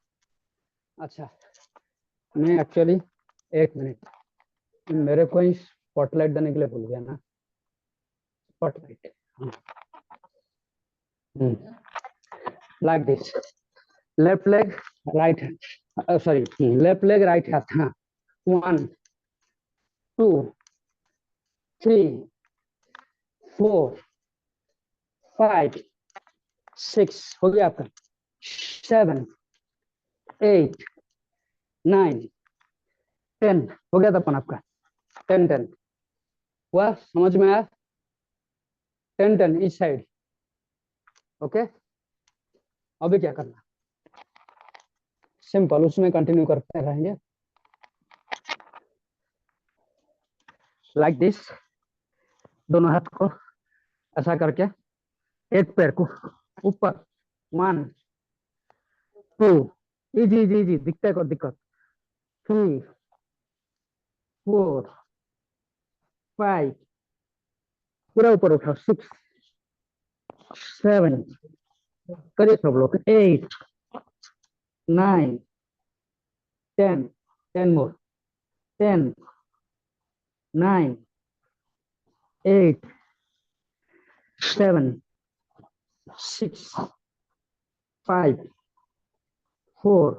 Speaker 3: अच्छा मैं एक्चुअली 1 मिनट, मेरे को ही स्पॉटलाइट देने के लिए भूल गया ना, spotlight, like this, left leg right hand, sorry left leg right हाथ, हाँ 1 2 3 4 5 6 हो गया आपका, 7 8 9 10 हो गया था अपन आपका, 10 10 हुआ, समझ में आया, 10 10 इस साइड, ओके। अभी क्या करना, सिंपल उसमें कंटिन्यू करते रहेंगे, लाइक दिस, दोनों हाथ को ऐसा करके, एक पैर को ऊपर, 1 2 इजी इजी इजी, दिखता है को दिक्कत, 3 4 5 पूरा ऊपर उठाओ, 6 7 करिए सब लोग, 8 9 10 10 मोर, 10 9 8 7 6 5 4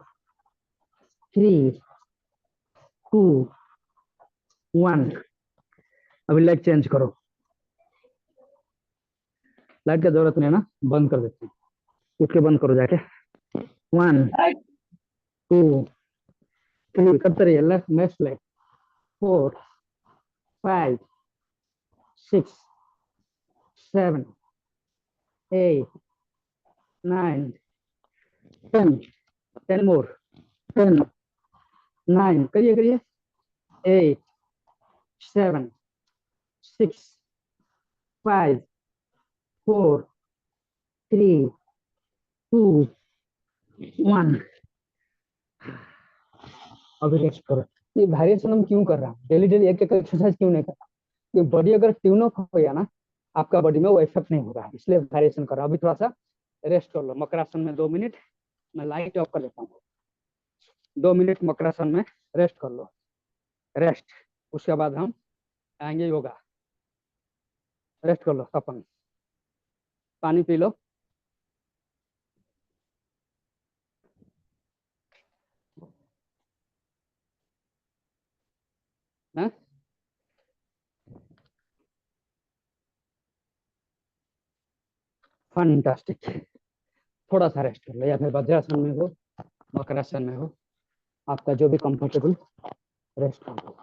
Speaker 3: 3 2 1, अभी लाइट चेंज करो, लाइट का जरूरत नहीं है ना, बंद कर देते हैं, उठ के बंद करो जाके, 1 2 3 करते रहिए, लेफ्ट नेक्स्ट लेग, 4 5 6 7 8 9 10 10 मोर, 10 9 करिए करिए, 8 7 6 5 4 3 2 1, अभी रेस्ट करो। ये वेरिएशन हम क्यों कर रहा हूँ, डेली डेली एक एक एक्सरसाइज क्यों नहीं कर रहा, क्योंकि बॉडी अगर ट्यून अप हो गया ना, आपका बॉडी में वो इफेक्ट नहीं होगा, इसलिए वेरिएशन कर रहा हूँ। अभी थोड़ा सा रेस्ट कर लो, मकरासन में 2 मिनट, मैं लाइट ऑफ कर लेता हूँ, 2 मिनट मकरासन में रेस्ट कर लो, रेस्ट, उसके बाद हम आएंगे योगा, रेस्ट कर लो, अपन पानी पी लो, है फैंटास्टिक, थोड़ा सा रेस्ट कर लो, या फिर वज्रासन में हो, मकरासन में हो, आपका जो भी कंफर्टेबल, रेस्ट कर लो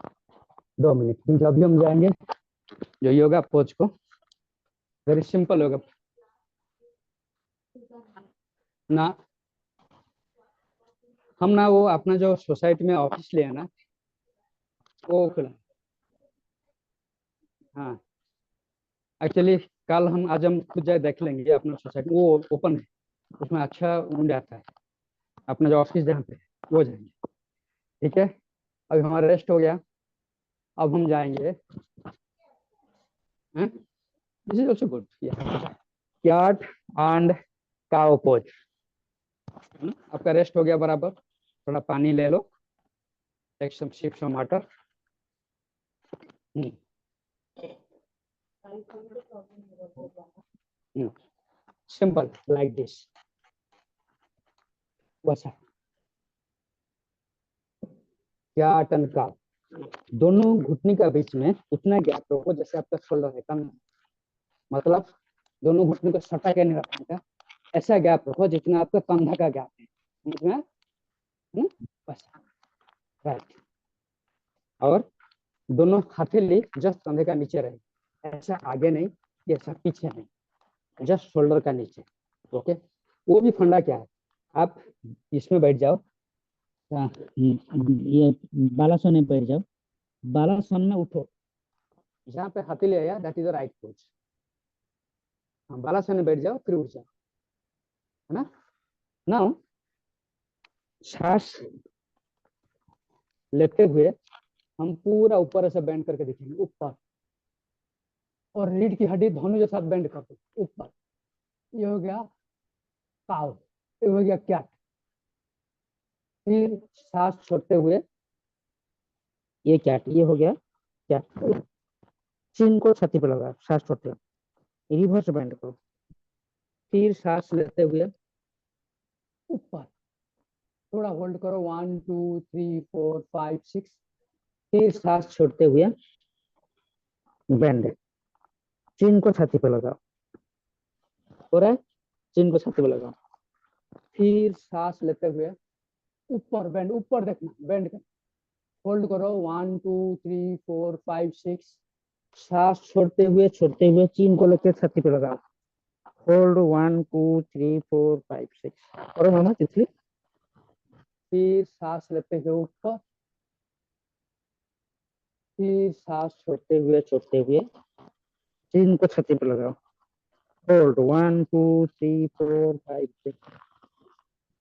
Speaker 3: 2 मिनट, क्योंकि अभी हम जाएंगे जो योगा पोज को, वेरी सिंपल योगा ना, हम ना वो अपना जो सोसाइटी में ऑफिस ले है ना, वो खुला, हाँ एक्चुअली कल हम आज हम खुद जाए देख लेंगे अपना सोसाइटी, वो ओपन है, उसमें अच्छा विंड आता है, अपना जो ऑफिस जहाँ पे है, वो जाएंगे। ठीक है, अभी हमारा रेस्ट हो गया, अब हम जाएंगे, this is also good, cat and cow pose. आपका रेस्ट हो गया बराबर, थोड़ा पानी ले लो, take some sip some water. Simple like this, बस। कैट एंड काउ, दोनों घुटने का बीच में उतना गैप रखो जैसे आपका शोल्डर है, कम मतलब दोनों घुटने को सटा के नहीं रखने का, ऐसा गैप रखो जितना आपका कंधा का गैप है, समझ में? बस, राइट। और दोनों हथेली जस्ट कंधे का नीचे रहे, ऐसा आगे नहीं, ऐसा पीछे नहीं, जस्ट शोल्डर का नीचे। ओके, वो भी फंडा क्या है, आप इसमें बैठ जाओ,
Speaker 4: ये बालासन में बैठ जाओ, बालासन में उठो,
Speaker 3: जहाँ पे हथेली आया that is the right pose. Balasana में बैठ जाओ फिर उठ जाओ, है ना? नाउ सांस लेते हुए हम पूरा ऊपर ऐसे बेंड करके दिखेंगे, ऊपर, और रीढ़ की हड्डी दोनों के साथ बेंड कर दो ऊपर। ये हो गया काउ, ये हो गया कैट। फिर सांस छोड़ते हुए,
Speaker 4: ये कैट, ये हो गया कैट। चिन को छाती पे लगा, सांस छोड़ते हो, रिवर्स बैंड करो।
Speaker 3: फिर सांस लेते हुए ऊपर, थोड़ा होल्ड करो, 1 2 3 4 5 6। फिर सांस छोड़ते हुए
Speaker 4: बैंड, चिन को छाती पे लगाओ, हो रहा है, चिन को छाती पे लगाओ।
Speaker 3: फिर सांस लेते हुए ऊपर बेंड, ऊपर देखना, बेंड कर, होल्ड करो, 1 2 3 4 5 6।
Speaker 4: सांस छोड़ते हुए चिन को लेकर छाती पे लगाओ, होल्ड 1 2 3 4 5 6। और मामा तितली,
Speaker 3: फिर सांस लेते हुए ऊपर, फिर सांस
Speaker 4: छोड़ते हुए चिन को छाती पे लगाओ, होल्ड 1 2 3 4 5 6।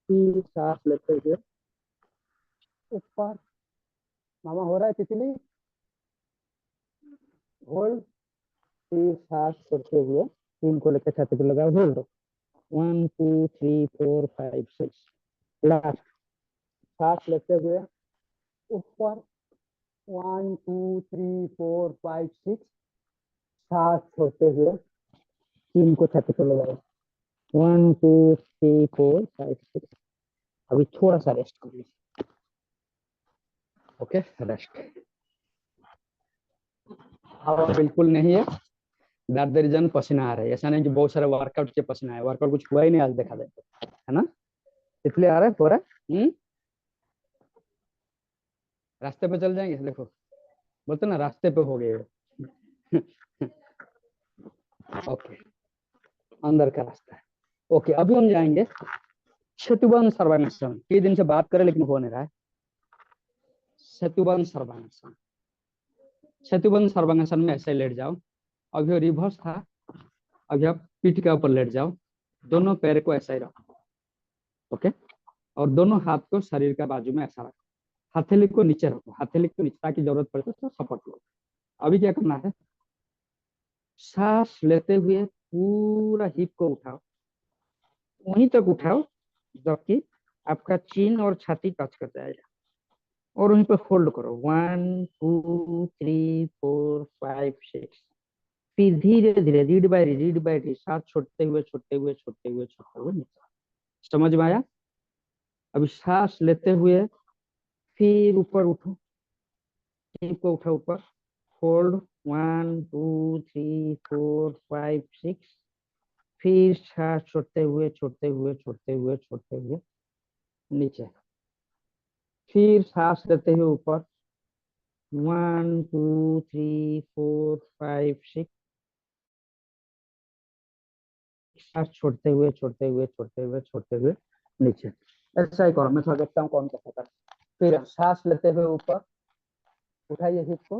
Speaker 4: फिर सांस लेते हुए
Speaker 3: ऊपर। मामा हो रहा है तितली, होल्ड।
Speaker 4: फिर सांस छोड़ते हुए चिन को लेकर छाती पे लगाओ, होल्ड 1 2 3 4 5 6। लास्ट,
Speaker 3: सांस लेते हुए ऊपर, 1 2 3 4 5 6। सांस छोड़ते हुए
Speaker 4: चिन को छाती पे लगाओ, 1 2 3 4 5 6। अभी थोड़ा सा रेस्ट कर लीजिए।
Speaker 3: Okay, rest. हवा बिल्कुल नहीं है, दैट द रीजन पसीना आ रहा है। ऐसा नहीं कि बहुत सारे वर्कआउट के पसीना है, वर्कआउट कुछ हुआ ही नहीं आज, देखा जाए तो, है ना? इसलिए आ रहा है थोड़ा। रास्ते पे चल जाएंगे, देखो बोलते ना रास्ते पे हो गए। ओके, अंदर का रास्ता है। ओके, अभी हम जाएंगे सेतुबंध सर्वांगासन। कई दिन से बात करें लेकिन हो नहीं रहा है। सेतुबंध सर्वांगासन, सेतुबंध सर्वांगासन में ऐसे लेट जाओ, अभी रिवर्स था, अभी आप पीठ के ऊपर लेट जाओ, दोनों पैर को ऐसा ही रखो, ओके, और दोनों हाथ को शरीर का बाजू में ऐसा रखो, हथेली को नीचे रखो, हथेली को नीचे, ताकि जरूरत पड़े तो सपोर्ट लो। अभी क्या करना है, सांस लेते हुए पूरा हिप को उठाओ, वहीं तक उठाओ जबकि आपका चिन और छाती टच कर जाएगा, और वहीं पे होल्ड करो, 1 2 3 4 5 6। फिर धीरे धीरे रीड बाय रीड सांस छोड़ते हुए नीचे। समझ में आया? अभी सांस लेते हुए फिर ऊपर उठो, हिप को उठा ऊपर, होल्ड 1 2 3 4 5 6। फिर सांस छोड़ते हुए नीचे। फिर सांस लेते हुए ऊपर, 1 2 3 4 5 6। सांस छोड़ते हुए नीचे। ऐसा ही करो, मैं थोड़ा देखता हूँ कौन कैसा कर। फिर सांस लेते हुए ऊपर, उठाइए हिप को,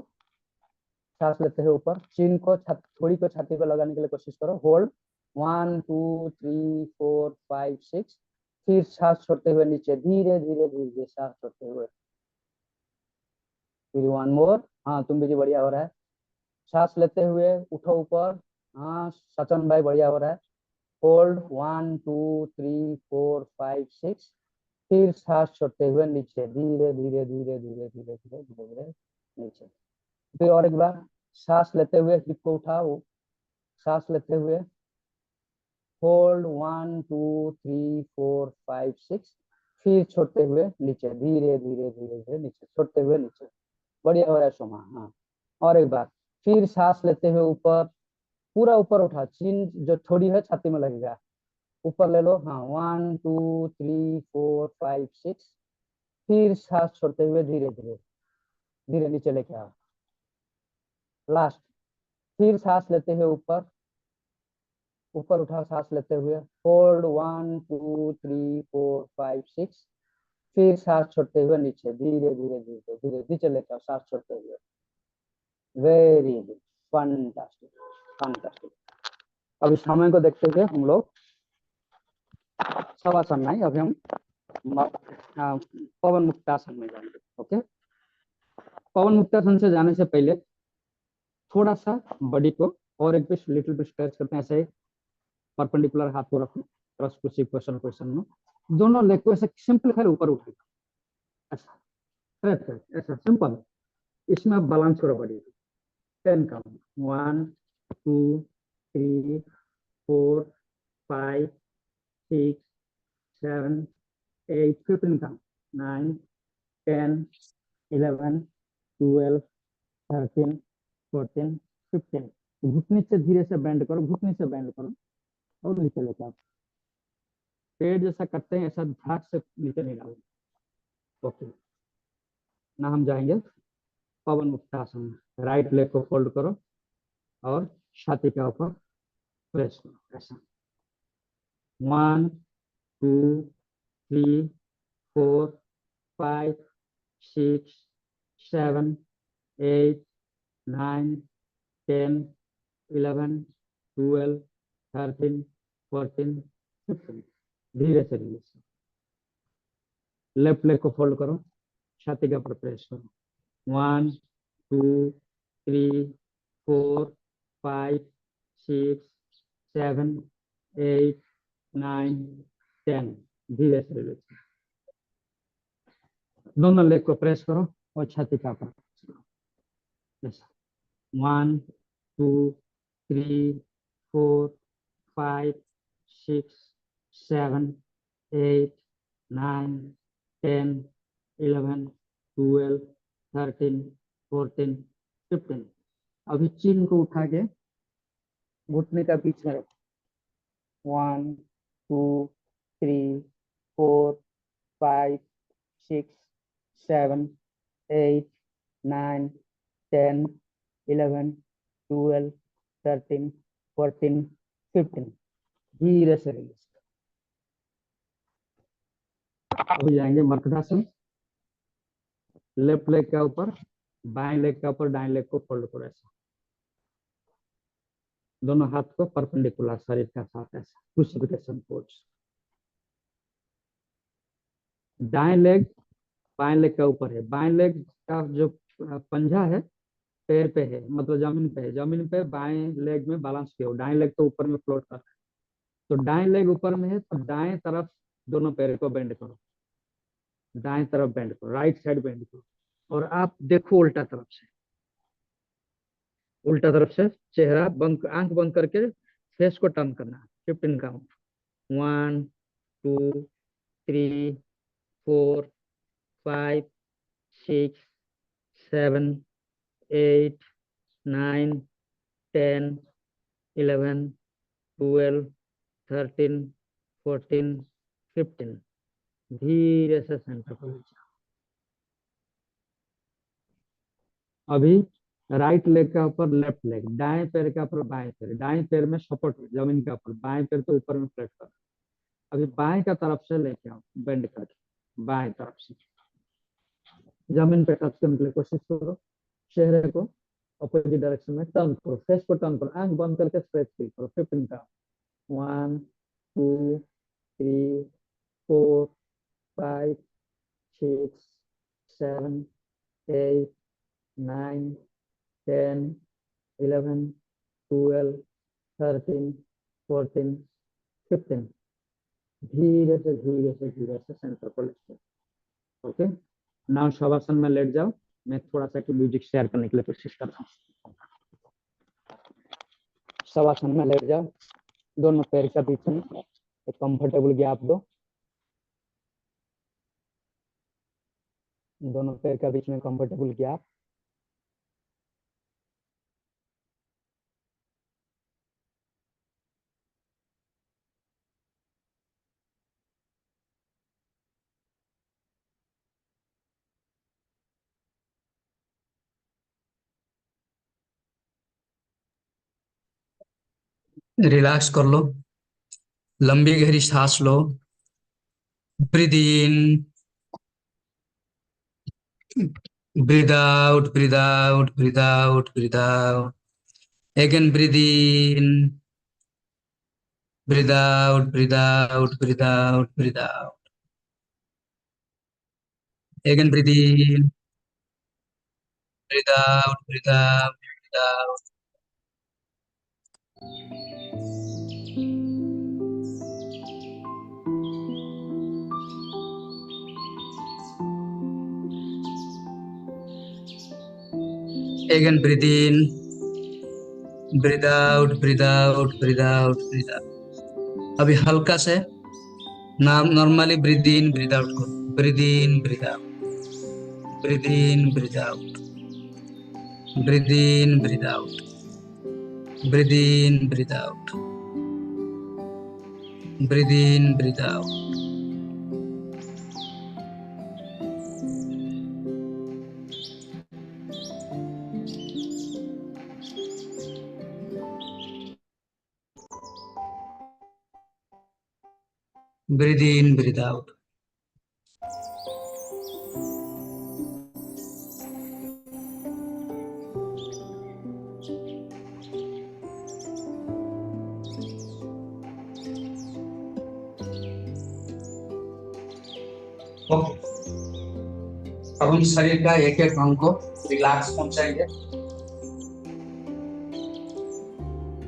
Speaker 3: सांस लेते हुए ऊपर, चिन को थोड़ी को छाती पे लगाने के लिए कोशिश करो, होल्ड 1 2 3 4 5 6, फिर सांस छोड़ते हुए नीचे, धीरे धीरे धीरे सांस छोड़ते हुए, फिर 1 मोर, हाँ तुम भी बढ़िया हो रहा है, सांस लेते हुए उठो ऊपर, हाँ सचन भाई बढ़िया हो रहा है, होल्ड 1 2 3 4 5 6, फिर सांस छोड़ते हुए नीचे, धीरे धीरे धीरे धीरे धीरे धीरे धीरे धीरे नीचे, फिर और एक बार सांस लेते हुए हिप को उठाओ, सांस लेते हुए होल्ड 1 2 3 4 5 6, फिर छोड़ते हुए नीचे, धीरे धीरे धीरे धीरे नीचे, छोड़ते हुए नीचे, बढ़िया हो रहा है सोमा, हाँ और एक बार, फिर सांस लेते हुए ऊपर, पूरा ऊपर उठा, चिन जो थोड़ी है छाती में लगेगा, ऊपर ले लो, हाँ 1 2 3 4 5 6, फिर सांस छोड़ते हुए धीरे धीरे धीरे नीचे लेके आओ, लास्ट, फिर सांस लेते हुए ऊपर, ऊपर उठा सांस लेते हुए, होल्ड 1 2 3 4 5 6, फिर सांस छोड़ते हुए नीचे, धीरे धीरे धीरे धीरे नीचे लेके आओ सांस छोड़ते हुए, वेरी गुड, फैंटास्टिक फैंटास्टिक। अब इस समय को देखते हुए हम लोग शवासन नहीं, अभी हम पवन मुक्तासन में जाएंगे। ओके, पवन मुक्तासन से जाने से पहले थोड़ा सा बॉडी को और एक बिट लिटिल बिट स्ट्रेच करते हैं, ऐसे परपेंडिकुलर हाथ को रखो, क्रॉस पोजीशन पोजीशन में, दोनों लेग को ऐसे सिंपल है ऊपर उठाओ, ऐसा स्ट्रेच ऐसा सिंपल, इसमें आप बैलेंस करो बॉडी को, 10 काउंट, 1 2 3 4 5 6 7 8, 15 काउंट, 9 10 11 12 13 14 15, घुटने से धीरे से बेंड करो, घुटने से बेंड करो और नीचे लेके आओ, पेट जैसा करते हैं ऐसा झाट से नीचे नहीं डालो। ओके, ना हम जाएंगे पवन मुक्तासन में, राइट लेग को फोल्ड करो और छाती के ऊपर प्रेस करो, ऐसा 1 2 3 4 5 6 7 8 9 10 11 12 13 14 15, धीरे से रिलीज, लेफ्ट लेग को फोल्ड करो, छाती के ऊपर प्रेस करो, 1 2 3 4 5 6 7 8 9 10, धीरे से रिलीज, दोनों लेग को प्रेस करो और छाती के ऊपर, 1 2 3 4 5 6 7 8 9 10 11 12 13 14 15, अभी चिन को उठा के घुटने का बीच में रखो, 1 2 3 4 5 6 7 8 9 10 11 12 13 14 15, धीरे से रिलीज, अभी जाएंगे मर्कटासन, लेफ्ट लेग के ऊपर, बाएं लेग के ऊपर, दाएं लेग को फोल्ड करो, ऐसा दोनों हाथ को परपेंडिकुलर शरीर के साथ, ऐसा क्रूसिफिकेशन पोज, दाएं लेग बाएं लेग के ऊपर है, बाएं लेग का जो पंजा है पैर पे है, मतलब जमीन पे है, जमीन पे बाएं लेग में बैलेंस किया, दाएं लेग तो ऊपर में फ्लोट कर रहा है, तो दाएं लेग ऊपर में है तो दाएं तरफ दोनों पैर को बेंड करो, दाएं तरफ बेंड करो, राइट साइड बेंड करो, और आप देखो उल्टा तरफ से, उल्टा तरफ से चेहरा बंद, आंख बंद करके फेस को टर्न करना, 15 काउंट, 1 2 3 4 5 6 7 8 9 10 11 12 13 14 15, धीरे से सेंटर पर ले जाओ, अभी राइट लेग का ऊपर लेफ्ट लेग, दाएं पैर का ऊपर बाएं पैर, दाएं पैर में सपोर्ट जमीन के ऊपर, बाएं पैर तो ऊपर में फ्लैट कर, अभी बाएं का तरफ से लेके आओ बेंड करके, बाएं तरफ से जमीन पे टच करने के लिए कोशिश करो, चेहरे को
Speaker 4: अपोजिट डायरेक्शन में टर्न करो, फेस को टर्न करो, आंख बंद करके स्ट्रेच फील करो, 15 का 1 2 3 4 5 6 7 8 9 10 11 12 13 14 15। धीरे से सेंटर को लेते हैं। ओके, नाउ शवासन में लेट जाओ। मैं थोड़ा सा म्यूजिक शेयर करने के लिए कोशिश करता हूँ। शवासन में लेट जाओ, दोनों पैर का बीच में एक कंफर्टेबल गैप दो, दोनों पैर का बीच में कंफर्टेबल गैप।
Speaker 2: रिलैक्स कर लो, लंबी गहरी सांस लो। Breathe in, breathe out, breathe out, breathe out, breathe out. Again breathe in, breathe out, breathe out, breathe out, breathe out. Again breathe in, breathe out, breathe out, breathe out. Again breathe in, breathe out, breathe out, breathe out, breathe out. अभी हल्का से normally breathe in breathe out करो, breathe in breathe out, breathe in breathe out, breathe in breathe out, breathe in breathe out, breathe in breathe out. Breathe in, breathe out. Okay, अब हम शरीर का एक एक अंग को रिलैक्स पहुंचाएंगे।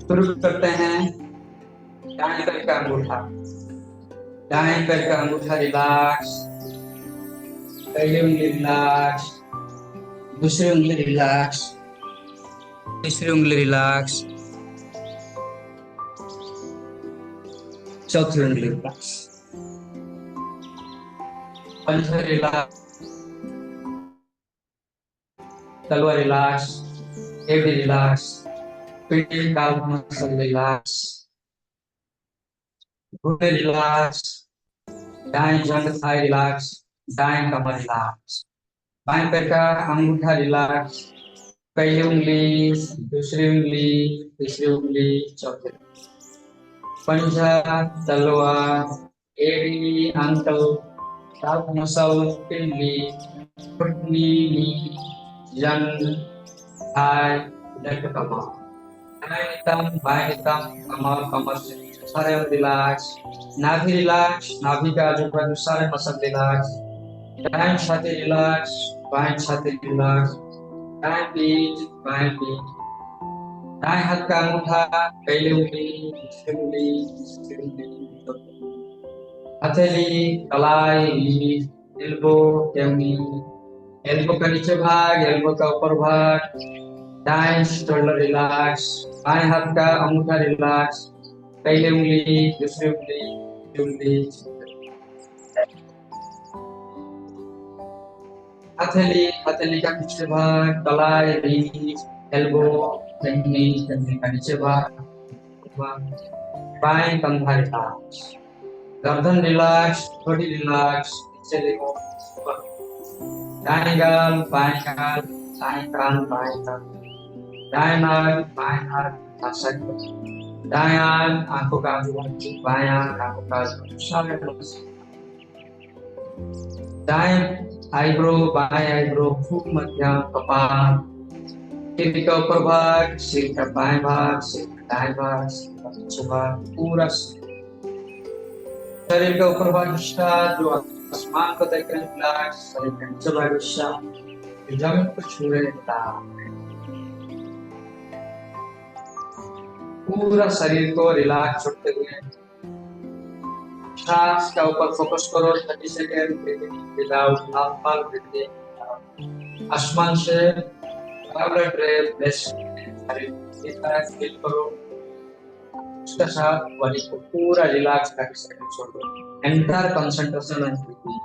Speaker 2: शुरू करते हैं दाएं पैर का अंगूठा, दाएं पैर का अंगूठा रिलैक्स, पहली उंगली रिलैक्स, दूसरी उंगली रिलैक्स, तीसरी उंगली रिलैक्स, चौथी उंगली रिलैक्स, पंजा रिलैक्स, तलवा रिलैक्स, एडी रिलैक्स, पीठ काल मसल रिलैक्स, घुटने रिलैक्स, दाएं जंग थाई रिलैक्स, दाएं कमर रिलैक्स, बाएं पैर का अंगूठा रिलैक्स, पहली उंगली, दूसरी उंगली, तीसरी उंगली, चौथी, पंजा, तलवार, एड़ी, अंकल, काफ मसल, पिंडली, घुटनी, जंग, थाई, लेग कमर, बाएं नितंब, कमर, कमर से सारे रिलैक्स, नाभि रिलैक्स, नाभि का आजू बाजू सारे मसल रिलैक्स, दाएं छाती रिलैक्स, बाएं छाती रिलैक्स, दाएं पीठ, बाएं पीठ, दाएं हाथ का अंगूठा, पहली उंगली, दूसरी उंगली, तीसरी उंगली, हथेली, कलाई, एल्बो, टेमनी, एल्बो का नीचे भाग, एल्बो का ऊपर भाग, दाएं शोल्डर रिलैक्स, बाएं हाथ का अंगूठा रिलैक्स, पहली उंगली, दूसरी उंगली, तीसरी उंगली, हथेली, हथेली का नीचे भाग, कलाई, एल्बो, टेमनी, टेमनी का नीचे भाग, बाएं कंधा रिलैक्स, गर्दन रिलैक्स, बॉडी रिलैक्स, नीचे देखो, दाएं गाल, बाएं गाल, दाएं कान, बाएं कान, दाएं नाक, बाएं नाक, दाएं आंख, आंखों का आजू बाजू, बाएं आंख, आंखों का आजू सारे दाएं आईब्रो, बाएं आईब्रो, खूब मध्यम, कपाल, सिर का ऊपर भाग, सिर का बाएं भाग, सिर का दाएं भाग, सिर का पीछे भाग, पूरा शरीर का ऊपर भाग हिस्सा जो आसमान को देख रहे हैं, फ्लैट, शरीर का नीचे भाग हिस्सा जो जमीन को छू रहे हैं, पूरा शरीर को रिलैक्स छोड़ते हुए सांस का ऊपर फोकस करो 30 सेकेंड विदाउट नॉर्मल ब्रीथिंग। आसमान से ब्लड शरीर फील करो, उसके साथ बॉडी को पूरा रिलैक्स करके छोड़ दो। Entire concentration on breathing.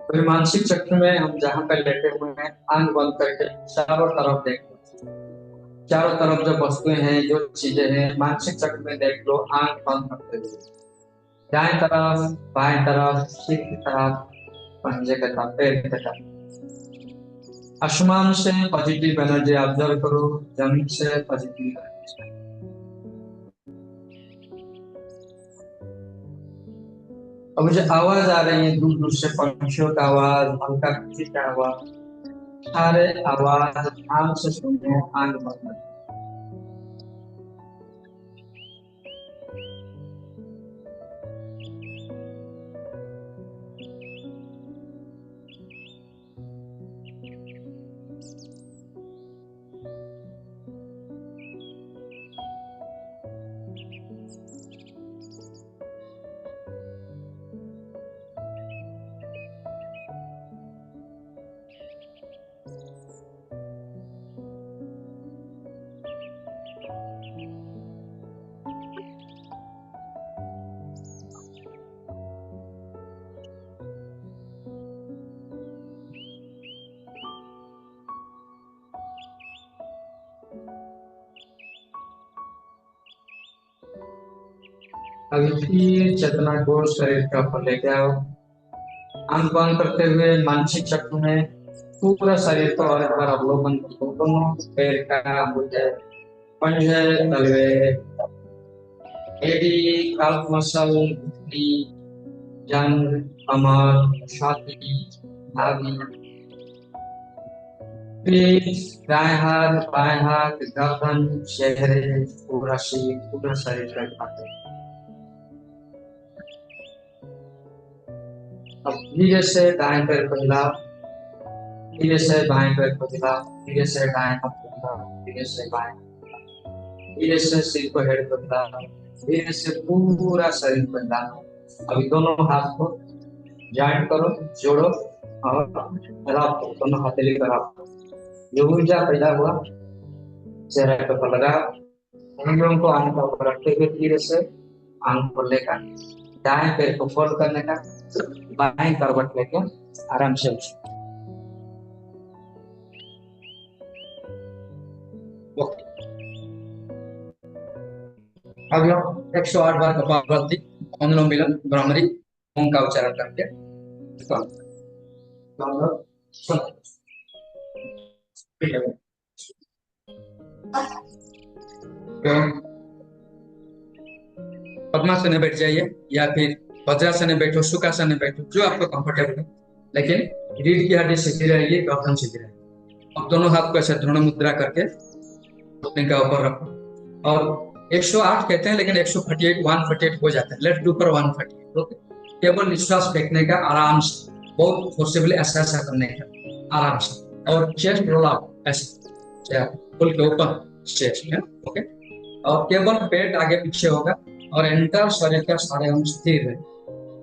Speaker 2: अभी मानसिक चक्र में हम जहाँ पर लेटे हुए हैं, आंख बंद करके चारों तरफ देखो। चारों तरफ जो वस्तुएं हैं, जो चीजें हैं, मानसिक चक्र में देख लो, आंख बंद करते हुए। दाएं तरफ, बाएं तरफ, सिर की तरफ, पंजे के तरफ, पैर की तरफ। आसमान से पॉजिटिव एनर्जी ऑब्जर्व करो, जमीन से पॉजिटिव एनर्जी। अब मुझे आवाज आ रही है दूर दूर से, पंछियों का आवाज, हल्का किसी का आवाज, सारे आवाज आंख से सुनो, आंख बंद करो। अभी फिर चेतना को शरीर के ऊपर लेके आओ। आंख बंद करते हुए मानसिक चक्र में पूरा शरीर को और एक बार अवलोकन करो। दोनों पैर का अंगूठे, पंजे, तलवे, एड़ी, काल्प मसल, घुटनी, जंग, कमर, छाती, नाभि, पीठ, दाएं हाथ, बाएं हाथ, गर्दन, चेहरे, पूरा शरीर का हिलाते हैं। अब धीरे से दाएं पैर को हिलाओ, धीरे से बाएं पैर को हिलाओ, धीरे से दाएं हाथ को हिलाओ, धीरे से बाएं, धीरे से सिर को हेड को हिलाओ, धीरे से पूरा शरीर को हिलाओ। अभी दोनों हाथ को ज्वाइंट करो, जोड़ो और रखो, दोनों हथेली पर रखो। जो ऊर्जा पैदा हुआ चेहरे पर लगाओ। उंगलियों को आंखों पर रखते हुए धीरे से आंख को लेकर दाएं पैर को फोल्ड करने का, बाएं करवट लेके आराम से उठ। अब लोग 108 बार कपालभाति, अनुलोम विलोम, भ्रामरी, ओम का उच्चारण करके तो पद्मासन में बैठ जाइए या फिर वज्रासन में बैठो, सुखासन में बैठो, जो आपको कंफर्टेबल है, लेकिन रीढ़ की हड्डी सीधी रहेगी, गर्दन सीधी रहेगी। अब दोनों हाथ को ऐसे ध्रुव मुद्रा करके घुटने का ऊपर रखो और 108 कहते हैं, लेकिन 148 148 हो जाता है। Let's do for 148। ओके, केवल निश्वास फेंकने का आराम से, बहुत फोर्सेबली ऐसा ऐसा करने का आराम से, और चेस्ट रोल आउट ऐसे फुल के ऊपर चेस्ट में। ओके, और केवल पेट आगे पीछे होगा और एंटर शरीर का सारे अंग स्थिर है।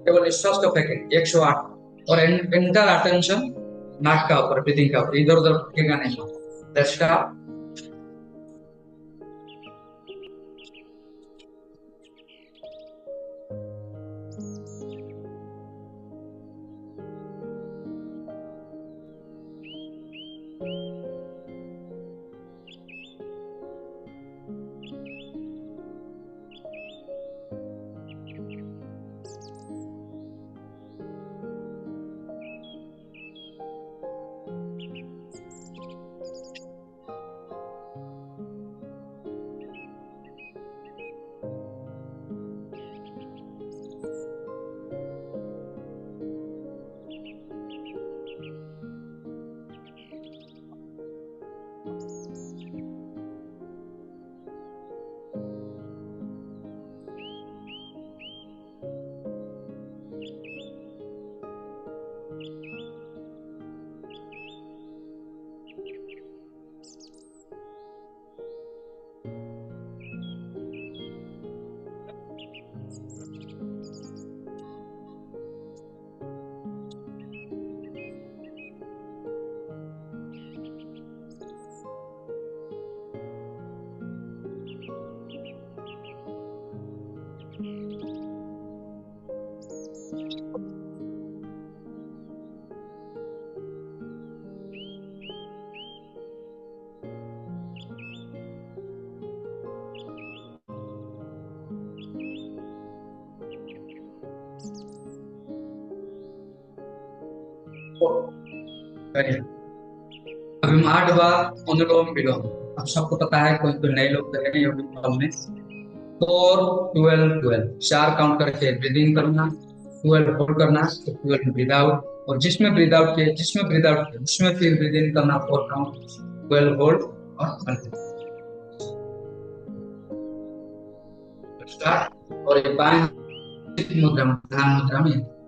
Speaker 2: केवल निश्वास को फेंकेंगे 108 और एंटर अटेंशन नाक का ऊपर, ब्रीदिंग का ऊपर, इधर उधर भटकेगा नहीं। Let's start. करिए। अभी हम 8 बार अनुलोम विलोम। अब सबको पता है, कोई कोई नए लोग तो है नहीं अभी कॉल में। 4 12 12 4 काउंट करके ब्रीदिंग करना, 12 होल्ड करना, फिर 12 ब्रीद आउट, और जिसमें ब्रीद आउट किए, जिसमें ब्रीद आउट किए उसमें फिर ब्रीदिंग करना, 4 काउंट, 12 होल्ड और स्टार्ट। और ये बाएं मुद्रा में, ध्यान मुद्रा में।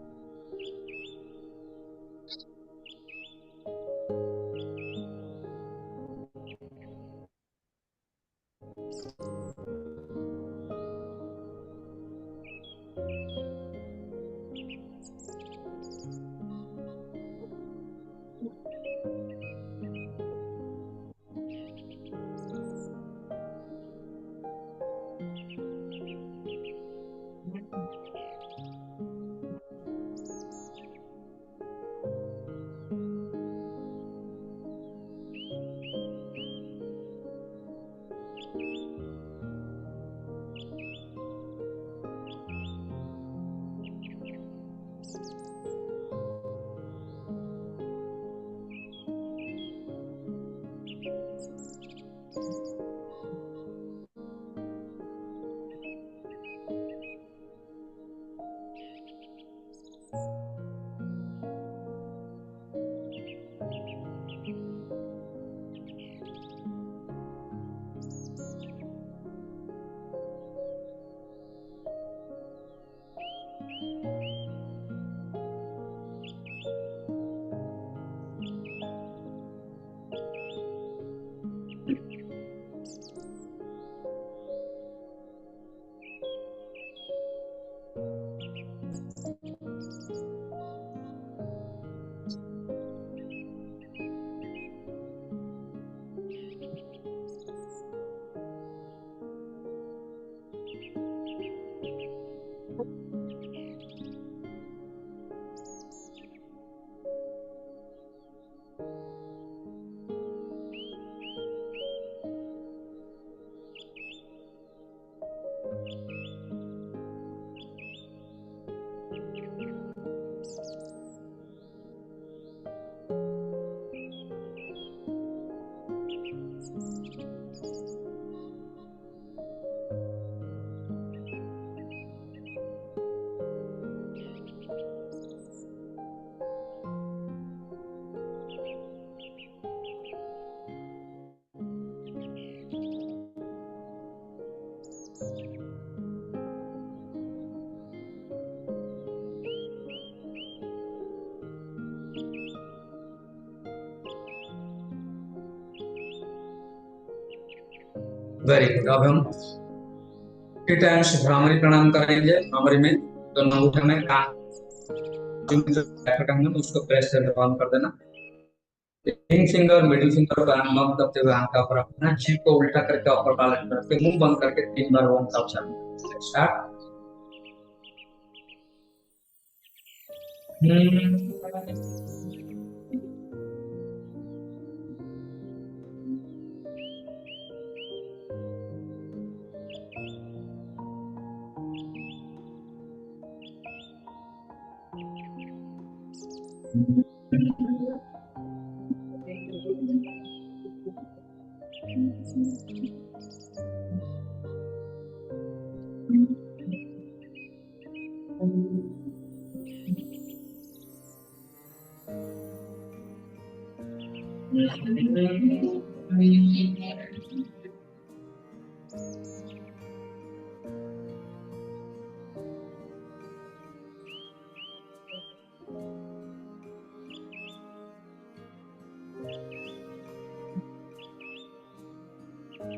Speaker 2: Very good. अब हम 3 टाइम्स भ्रामरी प्रणाम करेंगे। भ्रामरी में दोनों अंगूठे में उसको प्रेस से ऑन कर देना। रिंग फिंगर मिडिल फिंगर का नॉक करते हुए हाथ का ऊपर रखना, जीभ को उल्टा करके ऊपर बैलेंस करके मुंह बंद करके 3 बार ओम का उच्चारण। स्टार्ट।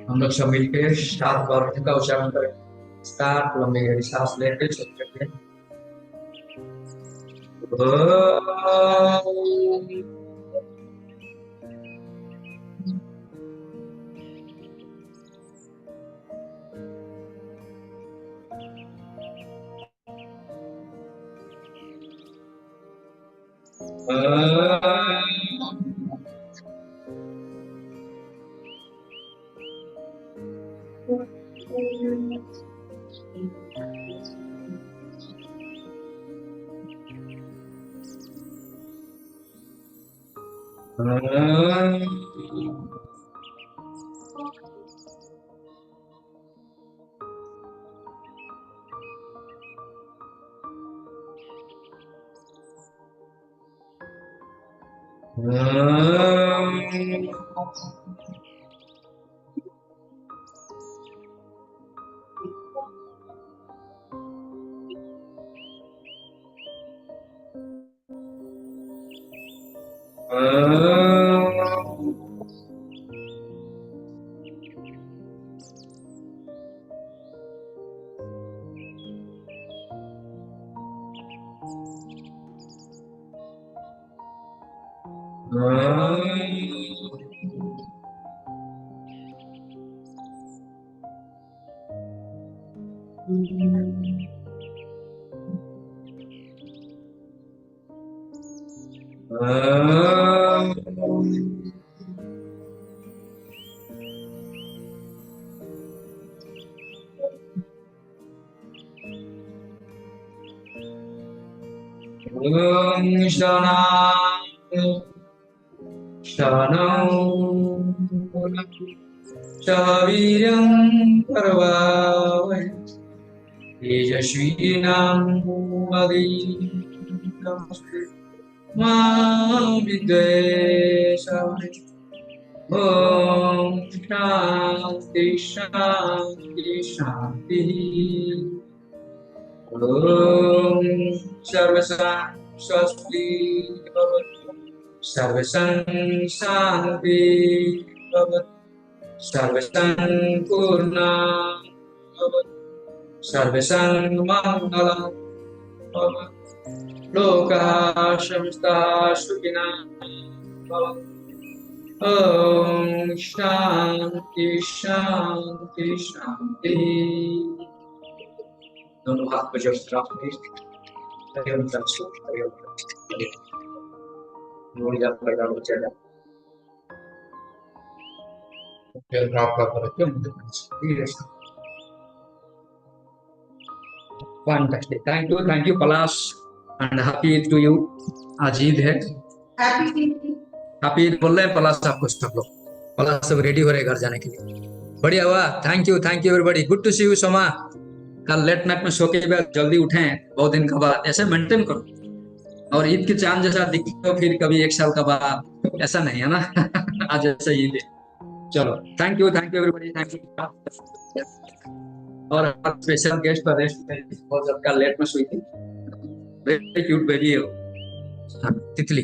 Speaker 2: हम लोग सब मिलकर 7 बार का उच्चारण करें। स्टार्ट। लंबी गहरी सांस लेके छोटे छोटे शवीरं करवावहै तेजस्विनामधीतमस्तु मा विद्वेषावहै। ओम शांति शांति शांति। ओम सर्वसं स्वस्ति भवतु, सर्वसं शांति भवतु, सर्वसं पूर्णं भवतु, सर्वसं मंगलं भवतु, लोकाः समस्ताः सुखिनः भवन्तु। ओम शांति शांति शांति। दोनों हाथ को जब रखते हरिओम तत्सत हरिओम तत्सत मोड़िया लगा चला फिर ड्रॉप करके मुझे fantastic. Thank you Palash and happy Eid to you. आज ईद है। हैप्पी ईद बोल रहे हैं पलाश आपको सब लोग। पलाश सब रेडी हो रहे घर जाने के लिए। बढ़िया हुआ। Thank you everybody. Good to see you Soma. कल लेट नाइट में सो के बाद जल्दी उठें बहुत दिन के बाद। ऐसे मेंटेन करो और ईद के चांद जैसा दिखो फिर कभी 1 साल का बाद। ऐसा नहीं है ना। आज ऐसा ईद है। चलो thank you everybody. Thank you. और स्पेशल गेस्ट पर रेस्ट बहुत जब कल लेट में सोई थी। वेरी क्यूट बेबी है Titli.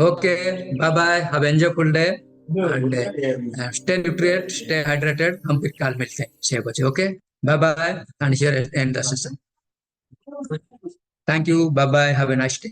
Speaker 2: Okay bye bye. Have enjoy full day. And stay nutrient, stay hydrated. हम फिर कल मिलते हैं 6 बजे। Okay, bye bye and here end the session. Thank you, bye bye, have a nice day.